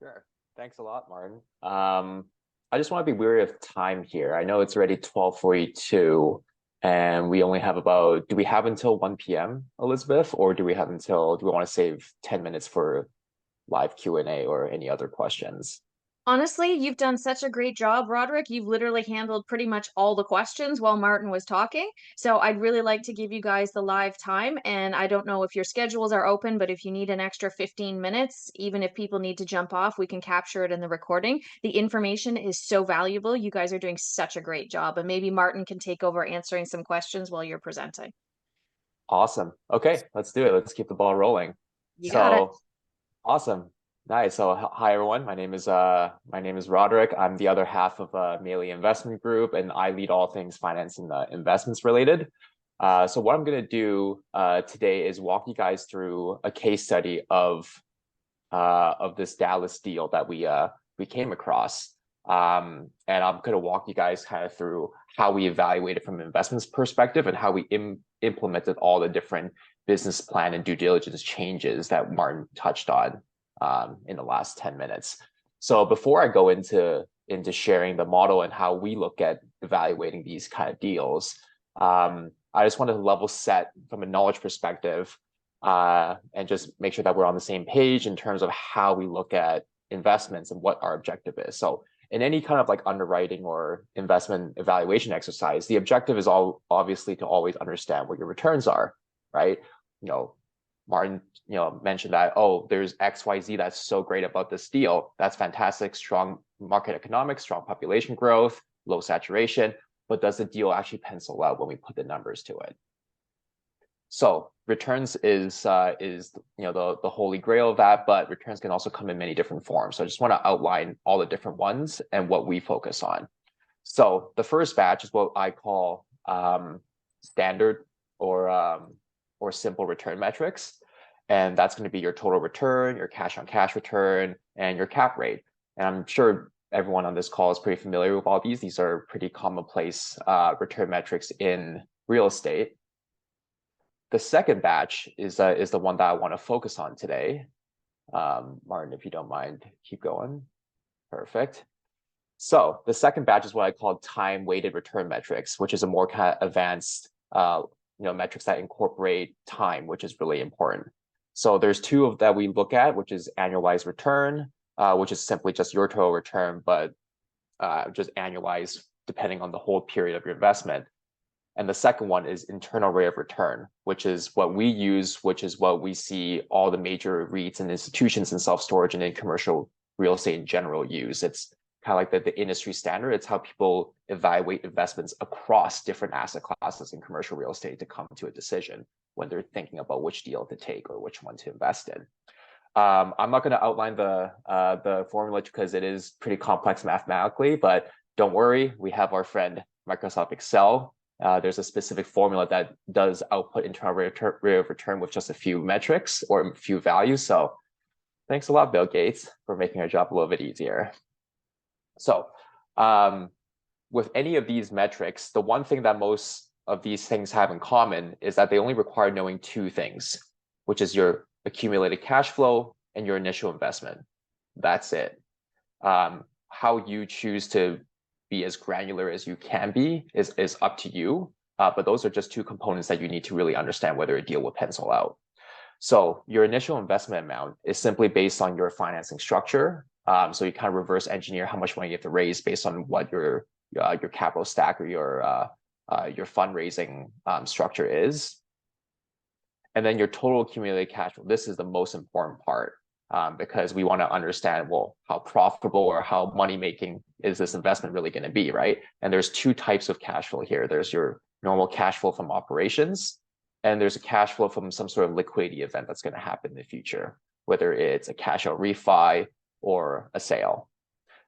Sure. Thanks a lot, Martin. I just want to be wary of time here. I know it's already 12:42 and we only have do we have until 1 p.m., Elizabeth, or do we want to save 10 minutes for live Q&A or any other questions? Honestly, you've done such a great job, Roderick. You've literally handled pretty much all the questions while Martin was talking. So I'd really like to give you guys the live time. And I don't know if your schedules are open, but if you need an extra 15 minutes, even if people need to jump off, we can capture it in the recording. The information is so valuable. You guys are doing such a great job. And maybe Martin can take over answering some questions while you're presenting. Awesome. Okay, let's do it. Let's keep the ball rolling. You got it. Awesome. Nice. So hi everyone. My name is Roderick. I'm the other half of Meily Investment Group, and I lead all things finance and investments related. So what I'm going to do today is walk you guys through a case study of this Dallas deal that we came across. And I'm going to walk you guys kind of through how we evaluated from an investments perspective and how we implemented all the different business plan and due diligence changes that Martin touched on in the last 10 minutes. So before I go into sharing the model and how we look at evaluating these kind of deals, I just want to level set from a knowledge perspective and just make sure that we're on the same page in terms of how we look at investments and what our objective is. So in any kind of like underwriting or investment evaluation exercise, the objective is obviously to always understand what your returns are, right? Martin, mentioned that, oh, there's XYZ that's so great about this deal. That's fantastic, strong market economics, strong population growth, low saturation, but does the deal actually pencil out when we put the numbers to it? So returns is the holy grail of that, but returns can also come in many different forms. So I just want to outline all the different ones and what we focus on. So the first batch is what I call standard or simple return metrics. And that's going to be your total return, your cash on cash return, and your cap rate. And I'm sure everyone on this call is pretty familiar with all these. These are pretty commonplace return metrics in real estate. The second batch is the one that I want to focus on today. Martin, if you don't mind, keep going. Perfect. So the second batch is what I call time-weighted return metrics, which is a more kind of advanced metrics that incorporate time, which is really important. So there's two of that we look at, which is annualized return, which is simply just your total return, but just annualized depending on the whole period of your investment. And the second one is internal rate of return, which is what we use, which is what we see all the major REITs and institutions in self-storage and in commercial real estate in general use. It's kind of like the industry standard. It's how people evaluate investments across different asset classes in commercial real estate to come to a decision when they're thinking about which deal to take or which one to invest in. I'm not going to outline the formula because it is pretty complex mathematically, but don't worry, we have our friend Microsoft Excel. There's a specific formula that does output internal rate of return with just a few metrics or a few values. So thanks a lot, Bill Gates, for making our job a little bit easier. So with any of these metrics, the one thing that most of these things have in common is that they only require knowing two things, which is your accumulated cash flow and your initial investment. That's it. How you choose to be as granular as you can be is up to you. But those are just two components that you need to really understand whether a deal will pencil out. So your initial investment amount is simply based on your financing structure. So you kind of reverse engineer how much money you have to raise based on what your capital stack or your fundraising structure is. And then your total accumulated cash flow. This is the most important part because we want to understand, well, how profitable or how money making is this investment really going to be, right? And there's two types of cash flow here. There's your normal cash flow from operations, and there's a cash flow from some sort of liquidity event that's going to happen in the future, whether it's a cash out refi or a sale.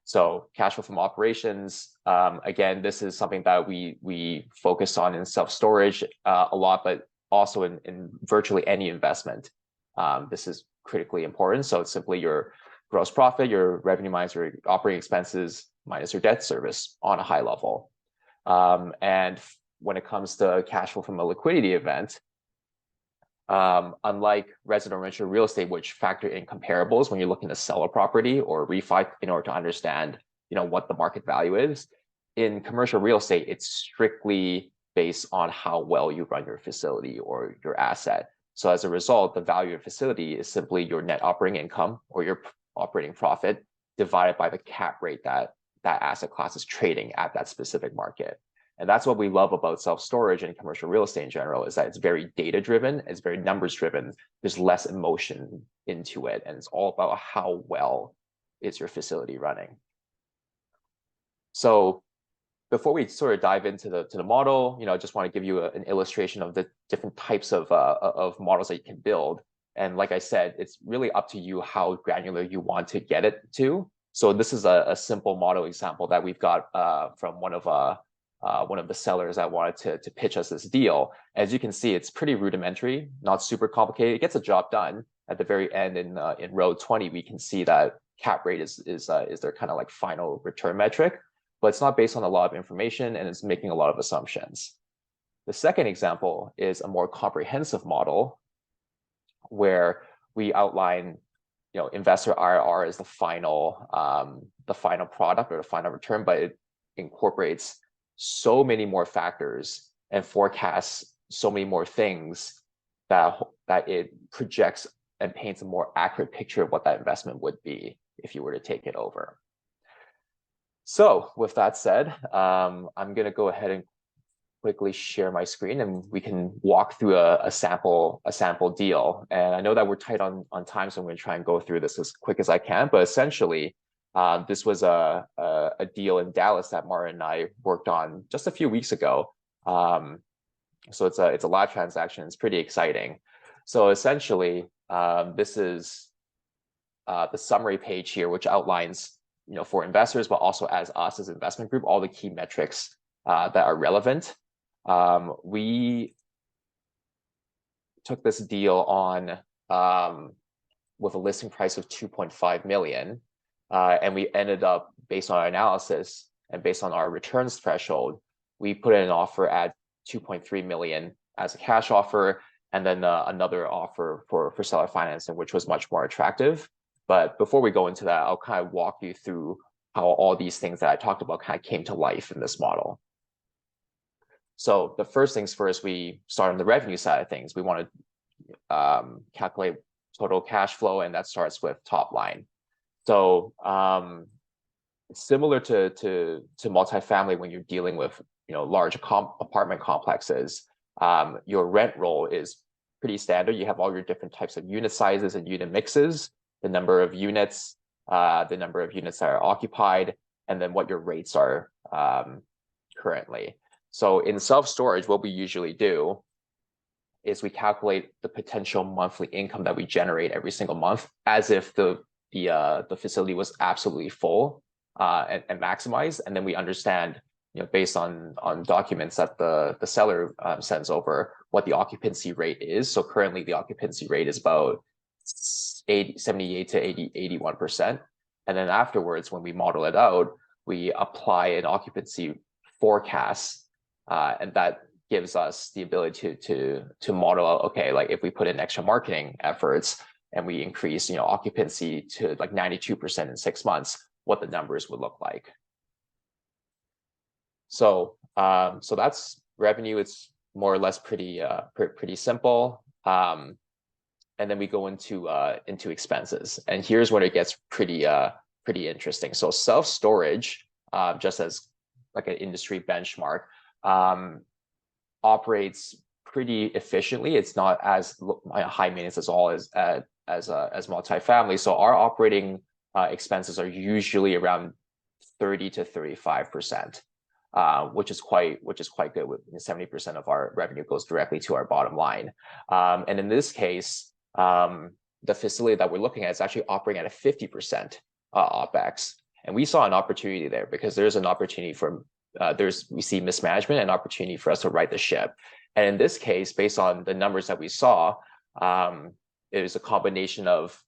So cash flow from operations, again, this is something that we focus on in self-storage a lot, but also in virtually any investment. This is critically important. So it's simply your gross profit, your revenue minus your operating expenses minus your debt service on a high level. And when it comes to cash flow from a liquidity event, unlike residential real estate, which factor in comparables when you're looking to sell a property or refi in order to understand, what the market value is, in commercial real estate, it's strictly based on how well you run your facility or your asset. So as a result, the value of facility is simply your net operating income or your operating profit divided by the cap rate that asset class is trading at that specific market. And that's what we love about self-storage and commercial real estate in general, is that it's very data-driven, it's very numbers-driven. There's less emotion into it, and it's all about how well is your facility running. So before we sort of dive into the model, I just want to give you an illustration of the different types of models that you can build. And like I said, it's really up to you how granular you want to get it to. So this is a simple model example that we've got from one of the sellers that wanted to pitch us this deal. As you can see, it's pretty rudimentary, not super complicated. It gets a job done. At the very end in row 20, we can see that cap rate is their kind of like final return metric, but it's not based on a lot of information and it's making a lot of assumptions. The second example is a more comprehensive model where we outline, investor IRR as the final product or the final return, but it incorporates so many more factors and forecasts so many more things that it projects and paints a more accurate picture of what that investment would be if you were to take it over. So with that said, I'm going to go ahead and quickly share my screen and we can walk through a sample deal. And I know that we're tight on time, so I'm going to try and go through this as quick as I can. But essentially, this was a deal in Dallas that Martin and I worked on just a few weeks ago. So it's a live transaction. It's pretty exciting. So essentially, this is the summary page here, which outlines, for investors, but also as us as investment group, all the key metrics that are relevant. We took this deal on with a listing price of 2.5 million. And we ended up, based on our analysis and based on our returns threshold, we put in an offer at 2.3 million as a cash offer, and then another offer for seller financing, which was much more attractive. But before we go into that, I'll kind of walk you through how all these things that I talked about kind of came to life in this model. So the first things first, we start on the revenue side of things. We want to calculate total cash flow, and that starts with top line. So similar to multifamily, when you're dealing with large apartment complexes, your rent roll is pretty standard. You have all your different types of unit sizes and unit mixes, the number of units that are occupied, and then what your rates are currently. So in self-storage, what we usually do is we calculate the potential monthly income that we generate every single month as if the facility was absolutely full and maximized, and then we understand, based on documents that the seller sends over, what the occupancy rate is. So currently, the occupancy rate is about 78 to 81%, and then afterwards, when we model it out, we apply an occupancy forecast, and that gives us the ability to model out, okay, like if we put in extra marketing efforts and we increase, occupancy to like 92% in 6 months, what the numbers would look like. So, so that's revenue. It's more or less pretty simple. And then we go into expenses, and here's when it gets pretty interesting. So self-storage, just as like an industry benchmark, operates pretty efficiently. It's not as high maintenance as all as multifamily. So our operating expenses are usually around 30 to 35%, which is quite good. With 70% of our revenue goes directly to our bottom line. And in this case, the facility that we're looking at is actually operating at a 50% OpEx. And we saw an opportunity there because there's an opportunity for we see mismanagement and opportunity for us to right the ship. And in this case, based on the numbers that we saw, it was a combination of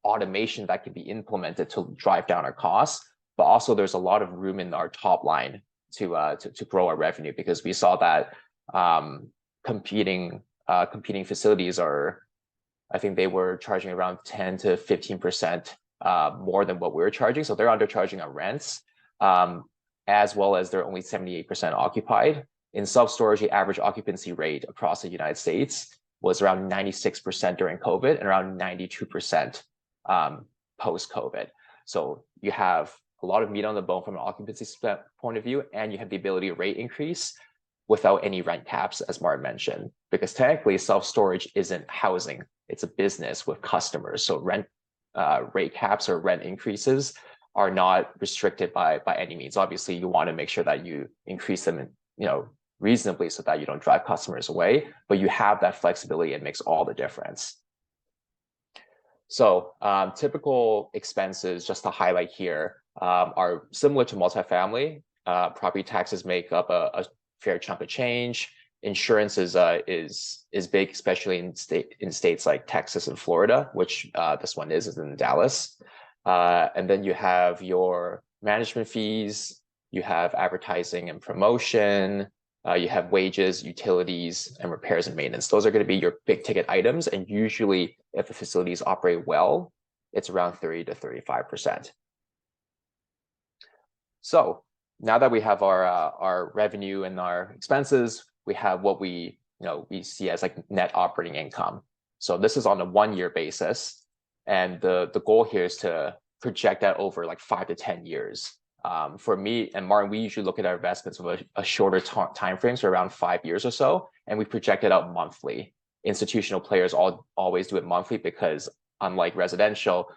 automation that can be implemented to drive down our costs, but also there's a lot of room in our top line to grow our revenue, because we saw that competing facilities are, I think they were charging around 10 to 15% more than what we were charging. So they're undercharging on rents, as well as they're only 78% occupied. In self-storage, the average occupancy rate across the United States was around 96% during COVID and around 92% post-COVID. So you have a lot of meat on the bone from an occupancy point of view, and you have the ability to rate increase without any rent caps, as Martin mentioned, because technically self-storage isn't housing, it's a business with customers. So rate caps or rent increases are not restricted by any means. Obviously, you want to make sure that you increase them, reasonably, so that you don't drive customers away, but you have that flexibility. It makes all the difference. So typical expenses, just to highlight here, are similar to multifamily. Property taxes make up a fair chunk of change. Insurance is big, especially in states like Texas and Florida, which this one is in Dallas. And then you have your management fees, you have advertising and promotion, you have wages, utilities, and repairs and maintenance. Those are going to be your big ticket items. And usually, if the facilities operate well, it's around 30 to 35%. So now that we have our revenue and our expenses, we have what we see as like net operating income. So this is on a 1-year basis, and the goal here is to project that over like 5 to 10 years. For me and Martin, we usually look at our investments with a shorter time frame, so around 5 years or so, and we project it out monthly. Institutional players always do it monthly because, unlike residential,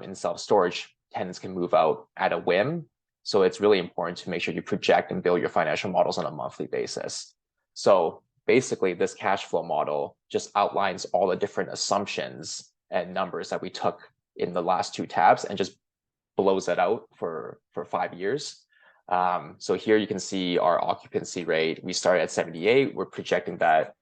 in self-storage, tenants can move out at a whim. So it's really important to make sure you project and build your financial models on a monthly basis. So basically, this cash flow model just outlines all the different assumptions and numbers that we took in the last 2 tabs and just blows that out for 5 years. So here you can see our occupancy rate. We started at 78. We're projecting that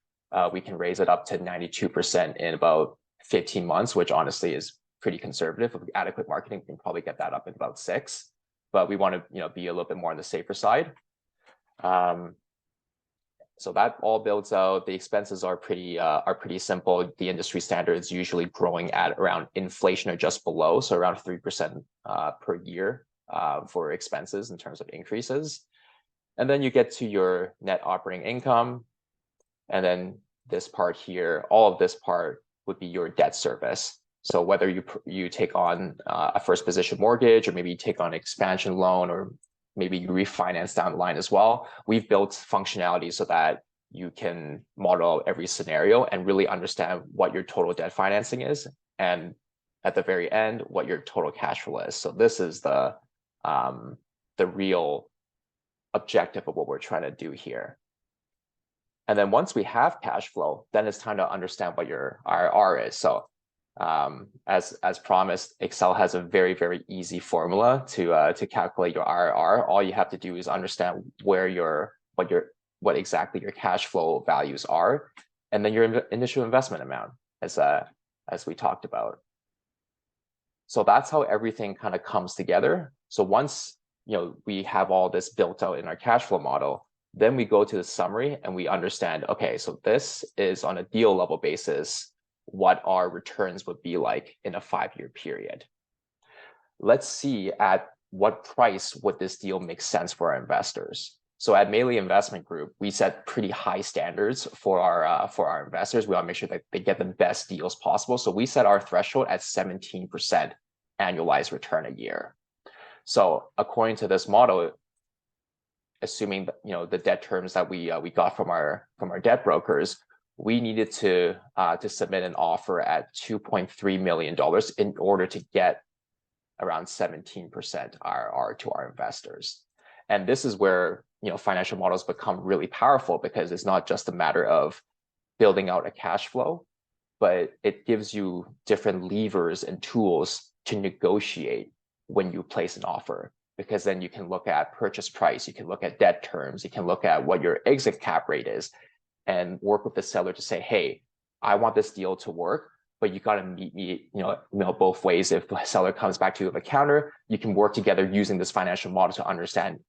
we can raise it up to 92% in about 15 months, which honestly is pretty conservative. With adequate marketing, we can probably get that up in about 6. But we want to be a little bit more on the safer side. So that all builds out. The expenses are pretty simple. The industry standard is usually growing at around inflation or just below, so around 3% per year for expenses in terms of increases. And then you get to your net operating income, and then this part here, all of this part would be your debt service. So whether you take on a first position mortgage, or maybe you take on an expansion loan, or maybe you refinance down the line as well, we've built functionality so that you can model every scenario and really understand what your total debt financing is, and at the very end, what your total cash flow is. So this is the real objective of what we're trying to do here. And then once we have cash flow, then it's time to understand what your IRR is. So as promised, Excel has a very, very easy formula to calculate your IRR. All you have to do is understand what exactly your cash flow values are, and then your initial investment amount, as we talked about. So that's how everything kind of comes together. So once we have all this built out in our cash flow model, then we go to the summary and we understand, okay, so this is on a deal level basis what our returns would be like in a 5-year period. Let's see at what price would this deal make sense for our investors. So at Meily Investment Group, we set pretty high standards for our investors. We want to make sure that they get the best deals possible. So we set our threshold at 17% annualized return a year. So according to this model, assuming that, the debt terms that we got from our debt brokers, we needed to submit an offer at $2.3 million in order to get around 17% IRR to our investors. And this is where, financial models become really powerful, because it's not just a matter of building out a cash flow, but it gives you different levers and tools to negotiate when you place an offer. Because then you can look at purchase price, you can look at debt terms, you can look at what your exit cap rate is, and work with the seller to say, hey, I want this deal to work, but you got to meet me, both ways. If the seller comes back to you with a counter, you can work together using this financial model to understand,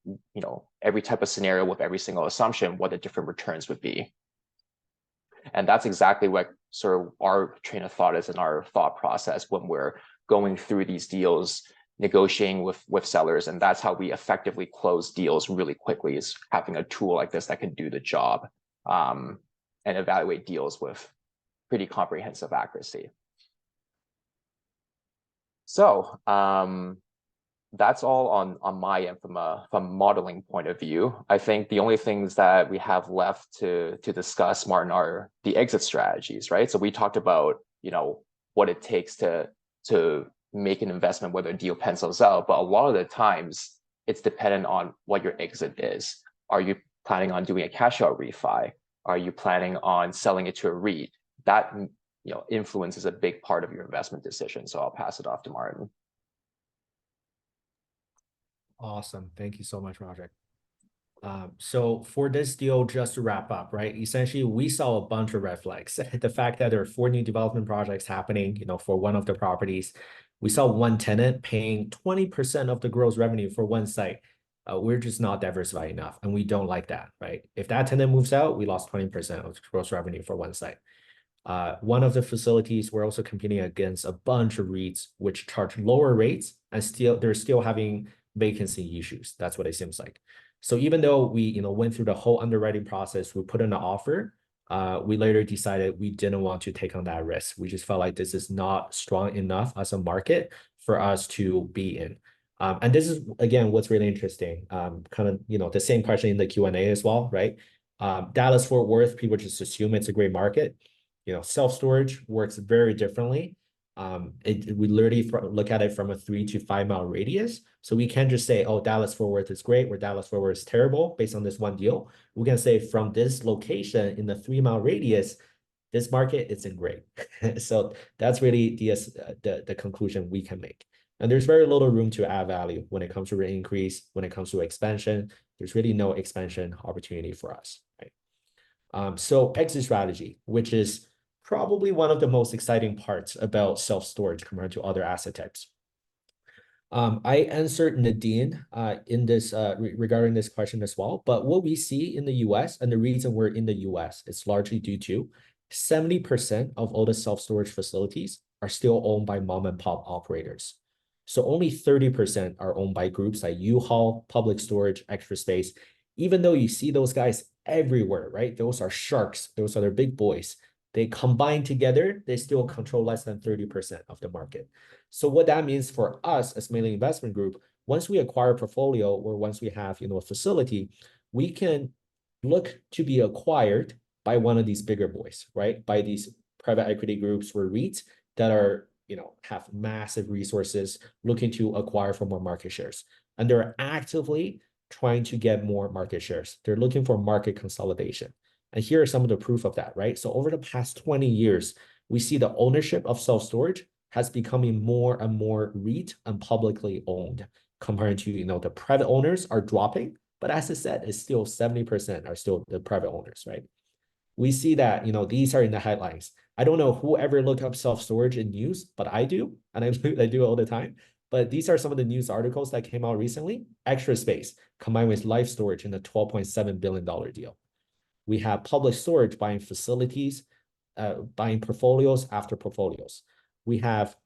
every type of scenario with every single assumption, what the different returns would be. And that's exactly what sort of our train of thought is in our thought process when we're going through these deals, negotiating with sellers. And that's how we effectively close deals really quickly, is having a tool like this that can do the job, and evaluate deals with pretty comprehensive accuracy. So that's all on my end from a modeling point of view. I think the only things that we have left to discuss, Martin, are the exit strategies, right? So we talked about, what it takes to make an investment, whether a deal pencils out, but a lot of the times it's dependent on what your exit is. Are you planning on doing a cash out refi? Are you planning on selling it to a REIT? That influence is a big part of your investment decision. So I'll pass it off to Martin. Awesome. Thank you so much, Roderick. So for this deal, just to wrap up, right? Essentially, we saw a bunch of red flags. The fact that there are 4 new development projects happening, for one of the properties. We saw one tenant paying 20% of the gross revenue for one site. We're just not diversified enough, and we don't like that, right? If that tenant moves out, we lost 20% of the gross revenue for one site. One of the facilities, we're also competing against a bunch of REITs which charge lower rates, and they're still having vacancy issues. That's what it seems like. So even though we went through the whole underwriting process, we put in an offer, we later decided we didn't want to take on that risk. We just felt like this is not strong enough as a market for us to be in. And this is, again, what's really interesting. Kind of, the same question in the Q&A as well, right? Dallas-Fort Worth, people just assume it's a great market. Self-storage works very differently. We literally look at it from a 3 to 5 mile radius. So we can't just say, oh, Dallas-Fort Worth is great, or Dallas-Fort Worth is terrible based on this one deal. We can say from this location in the 3 mile radius, this market isn't great. So that's really the conclusion we can make. And there's very little room to add value when it comes to rate increase, when it comes to expansion. There's really no expansion opportunity for us, right? So exit strategy, which is probably one of the most exciting parts about self-storage compared to other asset types. I answered Nadine in this regarding this question as well. But what we see in the US, and the reason we're in the US, is largely due to 70% of all the self-storage facilities are still owned by mom and pop operators. So only 30% are owned by groups like U-Haul, Public Storage, Extra Space. Even though you see those guys everywhere, right? Those are sharks. Those are their big boys. They combine together, they still control less than 30% of the market. So what that means for us as Meily Investment Group, once we acquire a portfolio, or once we have a facility, we can look to be acquired by one of these bigger boys, right? By these private equity groups or REITs that are, have massive resources looking to acquire for more market shares. And they're actively trying to get more market shares. They're looking for market consolidation. And here are some of the proof of that, right? So over the past 20 years, we see the ownership of self-storage has becoming more and more REIT and publicly owned, compared to, the private owners are dropping, but as I said, it's still 70% are still the private owners, right? We see that, these are in the headlines. I don't know who ever looked up self-storage in news, but I do, and I do it all the time. But these are some of the news articles that came out recently. Extra Space combined with Life Storage in a $12.7 billion deal. We have Public Storage buying facilities, buying portfolios after portfolios. We have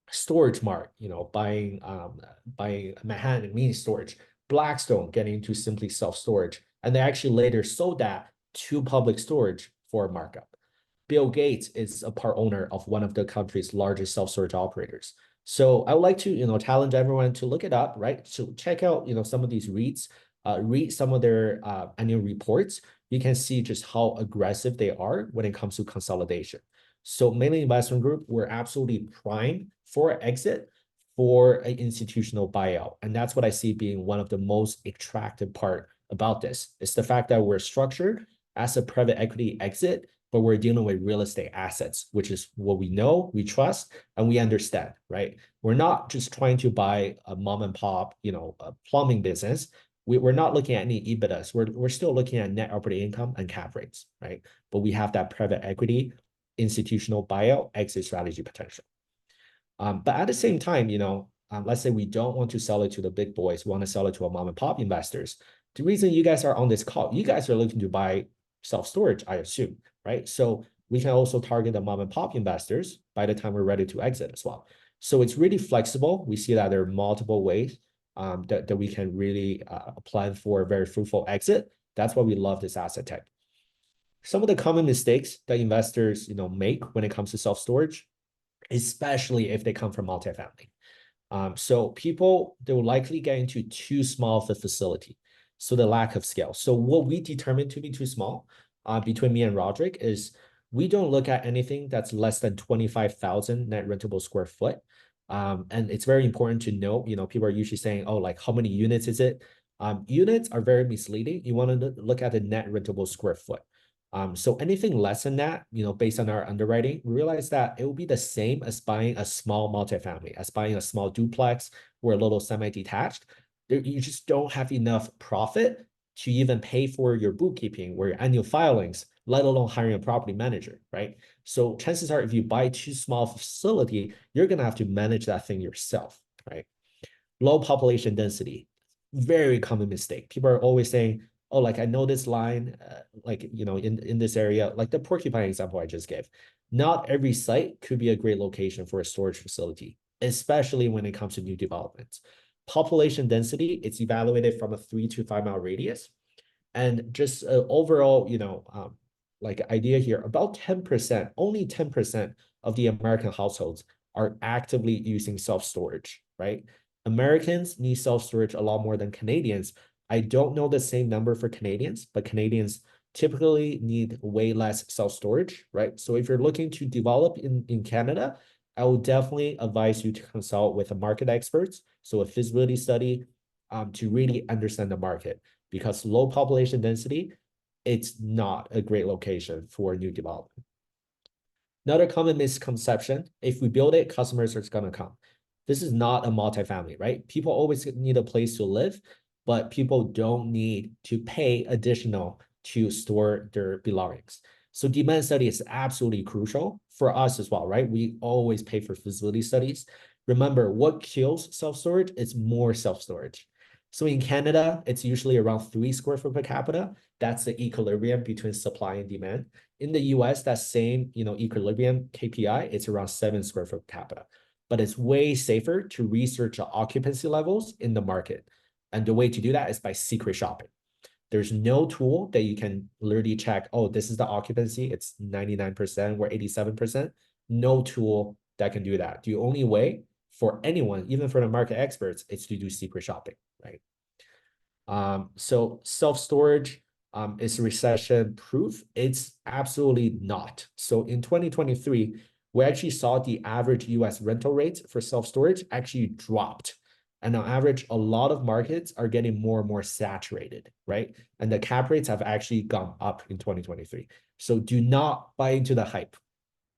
Storage Mart, buying Manhattan mini storage. Blackstone getting into simply self-storage. And they actually later sold that to Public Storage for a markup. Bill Gates is a part owner of one of the country's largest self-storage operators. So I would like to, challenge everyone to look it up, right? So check out, some of these REITs. read some of their annual reports, you can see just how aggressive they are when it comes to consolidation. So Meily Investment Group, we're absolutely primed for exit for an institutional buyout. And that's what I see being one of the most attractive part about this. It's the fact that we're structured as a private equity exit, but we're dealing with real estate assets, which is what we know, we trust, and we understand, right? We're not just trying to buy a mom and pop, a plumbing business. We're not looking at any EBITDAs. We're still looking at net operating income and cap rates, right? But we have that private equity, institutional buyout, exit strategy potential. But at the same time, let's say we don't want to sell it to the big boys, we want to sell it to a mom and pop investors. The reason you guys are on this call, you guys are looking to buy self-storage, I assume, right? So we can also target the mom and pop investors by the time we're ready to exit as well. So it's really flexible. We see that there are multiple ways that we can really plan for a very fruitful exit. That's why we love this asset type. Some of the common mistakes that investors make when it comes to self-storage, especially if they come from multifamily. So people, they will likely get into too small of a facility. So the lack of scale. So what we determine to be too small between me and Roderick is we don't look at anything that's less than 25,000 net rentable square foot. And it's very important to note, people are usually saying, oh, like how many units is it? Units are very misleading. You want to look at the net rentable square foot. So anything less than that, based on our underwriting, we realize that it will be the same as buying a small multifamily, as buying a small duplex or a little semi-detached. You just don't have enough profit to even pay for your bookkeeping or your annual filings, let alone hiring a property manager, right? So chances are if you buy too small facility, you're going to have to manage that thing yourself, right? Low population density, very common mistake. People are always saying, oh, like I know this line, in this area, like the porcupine example I just gave. Not every site could be a great location for a storage facility, especially when it comes to new developments. Population density, it's evaluated from a 3 to 5 mile radius. And just overall, idea here, about 10%, only 10% of the American households are actively using self-storage, right? Americans need self-storage a lot more than Canadians. I don't know the same number for Canadians, but Canadians typically need way less self-storage, right? So if you're looking to develop in Canada, I will definitely advise you to consult with a market experts, so a feasibility study, to really understand the market, because low population density, it's not a great location for new development. Another common misconception, if we build it, customers are going to come. This is not a multifamily, right? People always need a place to live, but people don't need to pay additional to store their belongings. So demand study is absolutely crucial for us as well, right? We always pay for feasibility studies. Remember, what kills self-storage is more self-storage. So in Canada, it's usually around 3 square foot per capita. That's the equilibrium between supply and demand. In the US, that same equilibrium KPI, it's around 7 square foot per capita. But it's way safer to research the occupancy levels in the market. And the way to do that is by secret shopping. There's no tool that you can literally check, oh, this is the occupancy, it's 99% or 87%. No tool that can do that. The only way for anyone, even for the market experts, is to do secret shopping, right? So self-storage is recession proof. It's absolutely not. So in 2023, we actually saw the average US rental rates for self-storage actually dropped. And on average, a lot of markets are getting more and more saturated, right? And the cap rates have actually gone up in 2023. So do not buy into the hype.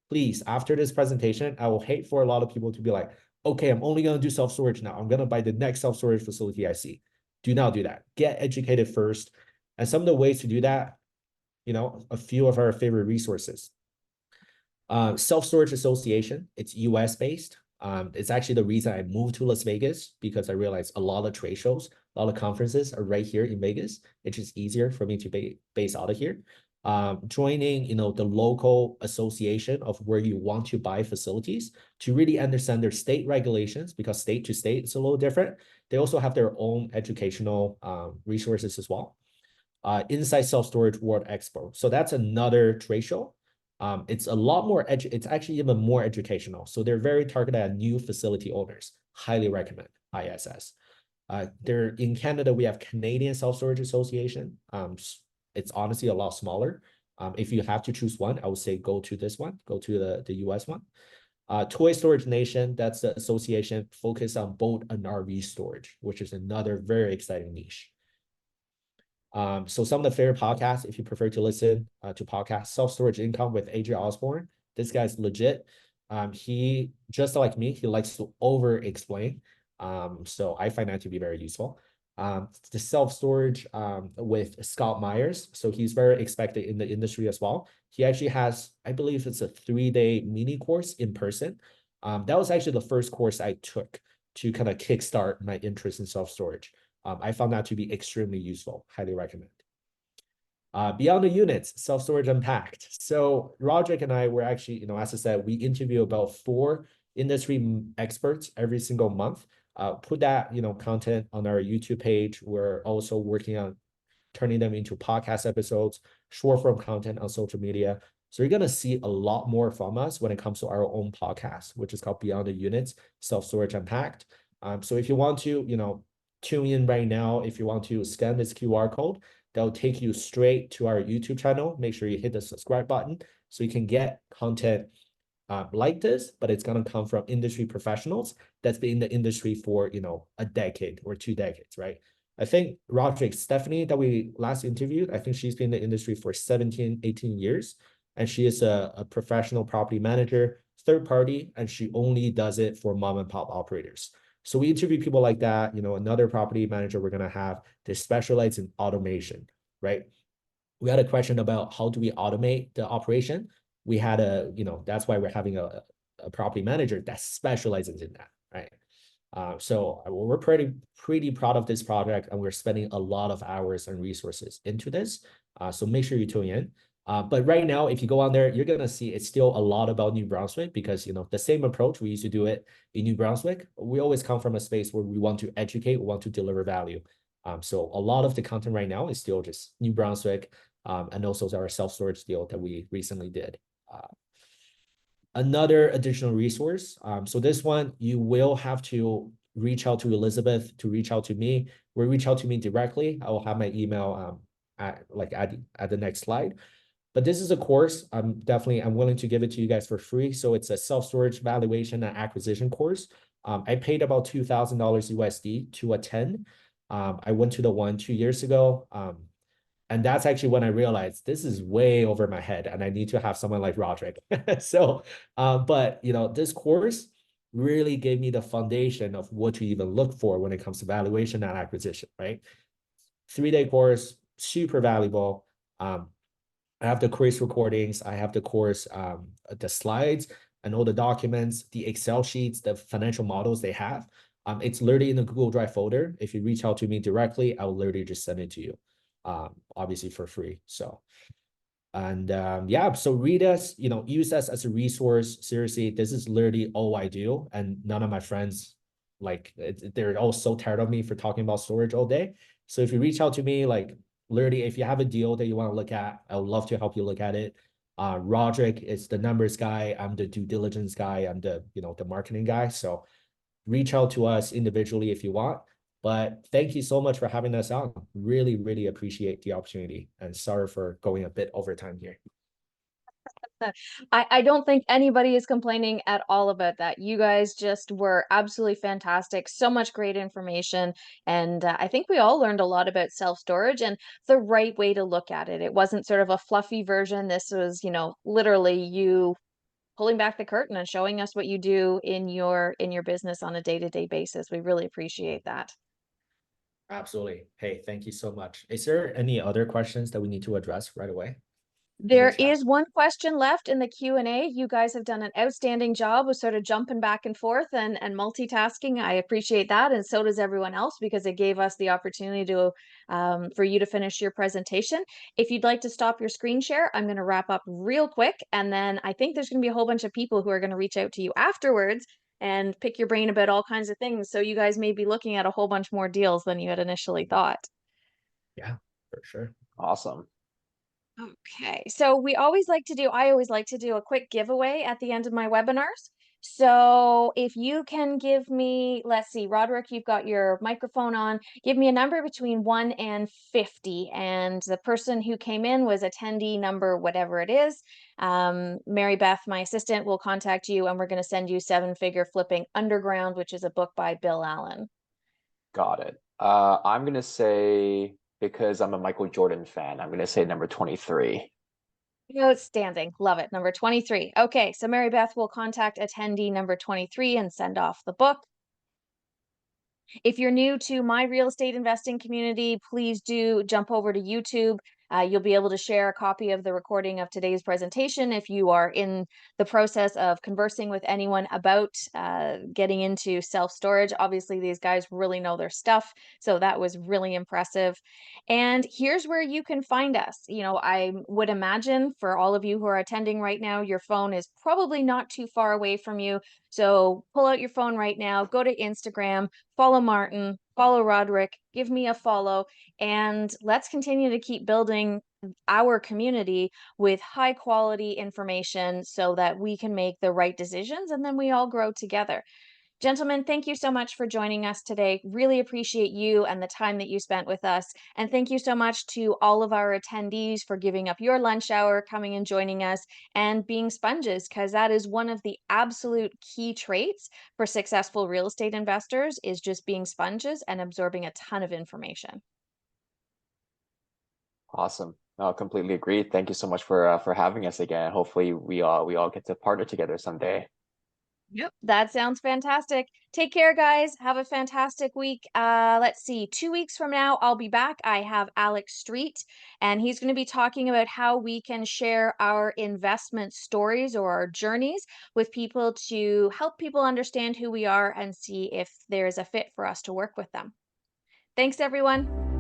Please, after this presentation, I will hate for a lot of people to be like, okay, I'm only going to do self-storage now. I'm going to buy the next self-storage facility I see. Do not do that. Get educated first. And some of the ways to do that, a few of our favorite resources. Self-Storage Association, it's US based. It's actually the reason I moved to Las Vegas, because I realized a lot of trade shows, a lot of conferences are right here in Vegas. It's just easier for me to be based out of here. Joining, the local association of where you want to buy facilities to really understand their state regulations, because state to state it's a little different. They also have their own educational resources as well. Inside Self-Storage World Expo. So that's another trade show. It's a lot more, it's actually even more educational. So they're very targeted at new facility owners. Highly recommend ISS. There in Canada, we have Canadian Self-Storage Association. It's honestly a lot smaller. If you have to choose one, I would say go to this one, go to the US one. Toy Storage Nation, that's the association focused on boat and RV storage, which is another very exciting niche. So some of the favorite podcasts, if you prefer to listen to podcasts, Self-Storage Income with AJ Osborne. This guy's legit. He, just like me, he likes to over-explain. So I find that to be very useful. The self-storage with Scott Myers. So he's very expected in the industry as well. He actually has, I believe it's a 3-day mini course in person. That was actually the first course I took to kind of kickstart my interest in self-storage. I found that to be extremely useful. Highly recommend. Beyond the units, self-storage unpacked. So Roderick and I were actually, as I said, we interview about 4 industry experts every single month. Put that, content on our YouTube page. We're also working on turning them into podcast episodes, short form content on social media. So you're going to see a lot more from us when it comes to our own podcast, which is called Beyond the Units, Self-Storage Unpacked. So if you want to, tune in right now, if you want to scan this QR code, that'll take you straight to our YouTube channel. Make sure you hit the subscribe button so you can get content like this, but it's going to come from industry professionals that's been in the industry for, a decade or 2 decades, right? I think Roderick, Stephanie, that we last interviewed, I think she's been in the industry for 17, 18 years. And she is a professional property manager, third party, and she only does it for mom and pop operators. So we interview people like that. Another property manager we're going to have, they specialize in automation, right? We had a question about how do we automate the operation. We had that's why we're having a property manager that specializes in that, right? So we're pretty proud of this project, and we're spending a lot of hours and resources into this. So make sure you tune in. But right now, if you go on there, you're going to see it's still a lot about New Brunswick because, the same approach, we used to do it in New Brunswick. We always come from a space where we want to educate, we want to deliver value. So a lot of the content right now is still just New Brunswick, and also our self-storage deal that we recently did. Another additional resource. So this one, you will have to reach out to Elizabeth to reach out to me. Reach out to me directly. I will have my email at the next slide. But this is a course I'm willing to give it to you guys for free. So it's a self-storage valuation and acquisition course. I paid about $2,000 USD to attend. I went to the one 2 years ago. And that's actually when I realized this is way over my head and I need to have someone like Roderick. So, but this course really gave me the foundation of what to even look for when it comes to valuation and acquisition, right? 3-day course, super valuable. I have the course recordings, I have the course, the slides and all the documents, the Excel sheets, the financial models they have. It's literally in the Google Drive folder. If you reach out to me directly, I'll literally just send it to you, obviously for free. So, and yeah, so read us, use us as a resource. Seriously, this is literally all I do. And none of my friends, they're all so tired of me for talking about storage all day. So if you reach out to me, literally, if you have a deal that you want to look at, I would love to help you look at it. Roderick is the numbers guy. I'm the due diligence guy. I'm the marketing guy. So reach out to us individually if you want. But thank you so much for having us on. Really, really appreciate the opportunity. And sorry for going a bit over time here. I don't think anybody is complaining at all about that. You guys just were absolutely fantastic. So much great information. And I think we all learned a lot about self-storage and the right way to look at it. It wasn't sort of a fluffy version. This was, literally you pulling back the curtain and showing us what you do in your business on a day-to-day basis. We really appreciate that. Absolutely. Hey, thank you so much. Is there any other questions that we need to address right away in the There chat? is one question left in the Q&A. You guys have done an outstanding job of sort of jumping back and forth and multitasking. I appreciate that, and so does everyone else because it gave us the opportunity to for you to finish your presentation. If you'd like to stop your screen share, I'm going to wrap up real quick, and then I think there's going to be a whole bunch of people who are going to reach out to you afterwards and pick your brain about all kinds of things. So you guys may be looking at a whole bunch more deals than you had initially thought. Yeah, for sure. Awesome. Okay, so I always like to do a quick giveaway at the end of my webinars. So if you can give me, let's see, Roderick, you've got your microphone on. Give me a number between 1 and 50. And the person who came in was attendee number whatever it is. Mary Beth, my assistant, will contact you, and we're going to send you Seven Figure Flipping Underground, which is a book by Bill Allen. Got it. I'm gonna say, because I'm a Michael Jordan fan, I'm gonna say number 23. Outstanding. Love it. Number 23. Okay, so Mary Beth will contact attendee number 23 and send off the book. If you're new to my real estate investing community, please do jump over to YouTube. You'll be able to share a copy of the recording of today's presentation if you are in the process of conversing with anyone about getting into self-storage. Obviously, these guys really know their stuff, so that was really impressive. And here's where you can find us. You know, I would imagine for all of you who are attending right now, your phone is probably not too far away from you. So pull out your phone right now, go to Instagram, follow Martin, follow Roderick, give me a follow, and let's continue to keep building our community with high quality information so that we can make the right decisions and then we all grow together. Gentlemen, thank you so much for joining us today. Really appreciate you and the time that you spent with us. And thank you so much to all of our attendees for giving up your lunch hour, coming and joining us, and being sponges, because that is one of the absolute key traits for successful real estate investors is just being sponges and absorbing a ton of information. Awesome. No, completely agree. Thank you so much for having us again. Hopefully we all get to partner together someday. Yep. That sounds fantastic. Take care, guys. Have a fantastic week. Let's see. 2 weeks from now, I'll be back. I have Alex Street, and he's going to be talking about how we can share our investment stories or our journeys with people to help people understand who we are and see if there's a fit for us to work with them. Thanks, everyone.